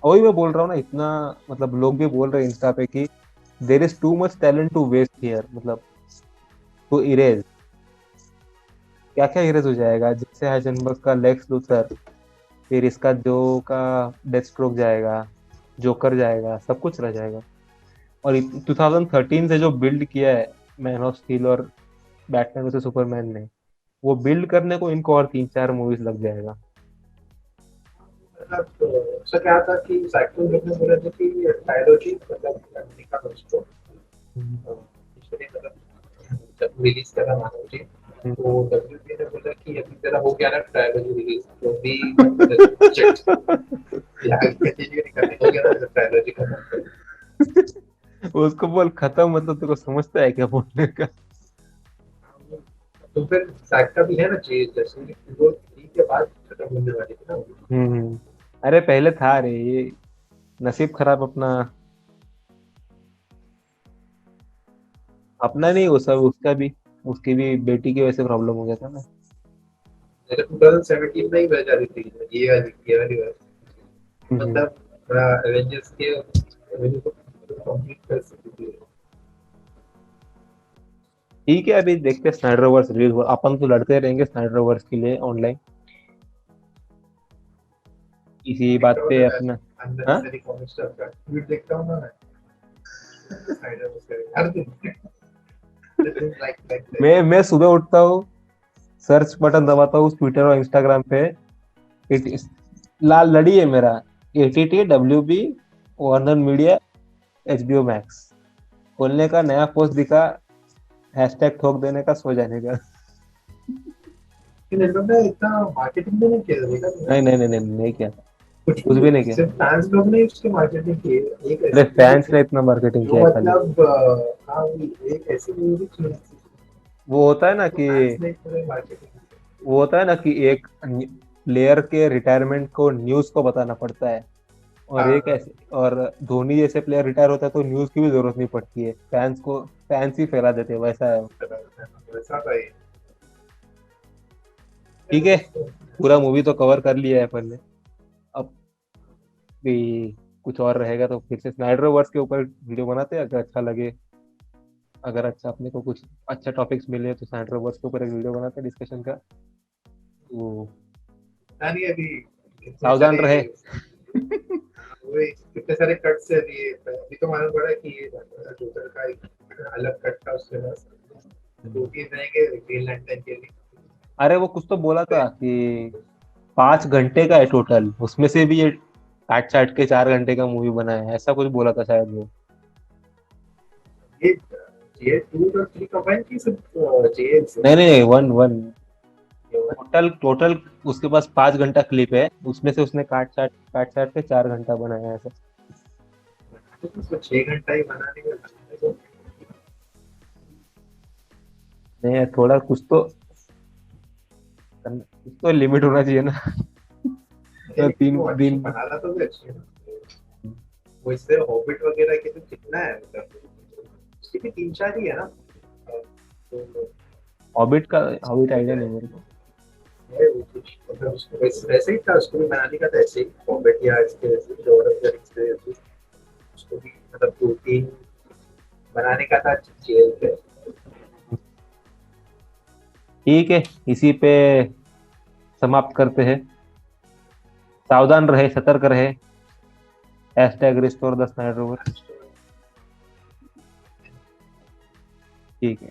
वही मैं बोल रहा हूँ ना, इतना मतलब लोग भी बोल रहे हैं इंस्टा पे कि there is too much talent to waste here, मतलब टू इरेज। क्या क्या इरेज हो जाएगा, जैसे हाइजेनबर्ग का लेक्स लूथर, फिर इसका जो का डेथ स्ट्रोक जाएगा, जोकर जाएगा, सब कुछ रह जाएगा। और 2013 से जो बिल्ड किया है मैन ऑफ स्टील और बैटमैन वैसे सुपरमैन ने, वो बिल्ड करने को इनको और 3-4 मूवीज लग जाएगा। मतलब उसका क्या था कि साइक्लोन लोग ने बोला था कि ट्रायलॉजी मतलब करने का उसको हम्म, इसलिए मतलब जब रिलीज करा मानो जी, हम्म। तो डब्ल्यूबी ने बोला कि अभी तेरा हो गया ना ट्रायलॉजी रिलीज, तो भी रिजेक्ट या कंटिन्यू नहीं करने, हो गया ना ट्रायलॉजी खत्म कर। उसको बोल खत्म, मतलब तेरे को समझता है क्या बोलने का? तो फिर सैक का भी है ना चीज, जैसे वो थ्री के बाद खत्म होने वाली थी ना वो। अरे पहले था रे ये, नसीब खराब अपना। अपना नहीं, वो सब उसका भी, उसकी भी बेटी की वजह से प्रॉब्लम हो गया था ना। जैसे 2017 में ही बज जा रही थी ये वाली बात। हम्म। मतलब एवेंजर्स के एवेंजर्स को कंप्लीट कर सकती थी। ठीक है, अभी देखते हैं स्नाइडर वर्स रिलीज हो, अपन तो लड़ते रहेंगे स्नाइडर वर्स के लिए ऑनलाइन, इसी देखता बात हूँ पे ना मैं, अपना। हाँ, अननेसेसरी कॉमिक स्टफ का ट्वीट देखता हूँ ना मैं, स्नाइडर बस करेगा हर दिन, हर दिन लाइक लाइक लाइक। मैं सुबह उठता हूँ, सर्च बटन दबाता हूँ ट्विटर और इंस्टाग्राम पे, लाल लड़ी है मेरा, ATT W B, Warner Media, HBO Max, खोलने का नया पोस्ट दिखा, हैशटैग ठोक देने का, सो जाने का। लेकिन इन लोगों ने इतना मार्केटिंग भी नहीं किया, देखा तुमने? नहीं नहीं नहीं नहीं, नहीं किया, कुछ कुछ भी भी नहीं किया। सिर्फ फैंस लोग ने उसकी मार्केटिंग की है। एक अरे ऐसी मूवी फैंस थी ने इतना मार्केटिंग जो किया है खाली। मतलब हाँ एक ऐसी मूवी थी वो होता है ना तो कि फैंस ने पूरे मार्केटिंग की। वो होता है ना कि एक प्लेयर के रिटायरमेंट को न्यूज को बताना पड़ता है, और हाँ एक हाँ, ऐसे, और धोनी जैसे प्लेयर रिटायर होता है तो न्यूज की भी जरूरत नहीं पड़ती है, फैंस ही फैला देते हैं, वैसा है। वैसा था ये। ठीक है, पूरा मूवी तो कवर कर लिया है अपन ने, अब भी कुछ और रहेगा तो फिर से स्नाइडर वर्स के ऊपर वीडियो बनाते हैं, अगर अच्छा लगे, अगर अच्छा अपने को कुछ अच्छा टॉपिक्स मिले तो स्नाइडर वर्स के ऊपर एक वीडियो बनाते हैं डिस्कशन का। तो नहीं अभी कितने सावधान सारे रहे। वो कितने सारे कट्स है ये, अभी तो मालूम पड़ा कि ये जोकर का एक अलग कट था उसके पास, दो तीन रहेंगे ग्रीन लैंटर्न के लिए। अरे वो कुछ तो बोला था कि 5 घंटे का है टोटल, उसमें से भी ये काट चाट के 4 घंटे का मूवी बना है, ऐसा कुछ बोला था शायद वो। ये जे टू और थ्री कंबाइन की सिर्फ जे से। नहीं नहीं, वन वन, टोटल टोटल उसके पास 5 घंटा क्लिप है, उसमें से उसने काट चाट के 4 घंटा बनाया है ऐसा। तो उसको 6 घंटा ही बनाने में लगता है, तो नहीं यार, थोड़ा कुछ तो लिमिट होना चाहिए ना। तो लेकिन वो तीन अच्छी दिन बनाना तो भी अच्छी है ना। वो इससे हॉबिट वगैरह के तो कितना है, मतलब उसकी भी तीन चार ही है ना। तो हॉबिट आइडिया नहीं मेरे को। है वो कुछ, मतलब उसको वैसे ही था, उसको भी बनाने का था ऐसे ही हॉबिट या इसके जैसे लॉर्ड ऑफ द रिंग्स के जैसे, उसको भी मतलब दो तीन बनाने का था जेल पे। ठीक है, इसी पे समाप्त करते हैं। सावधान रहे, सतर्क रहे। #Restore the Snyderverse. ठीक है।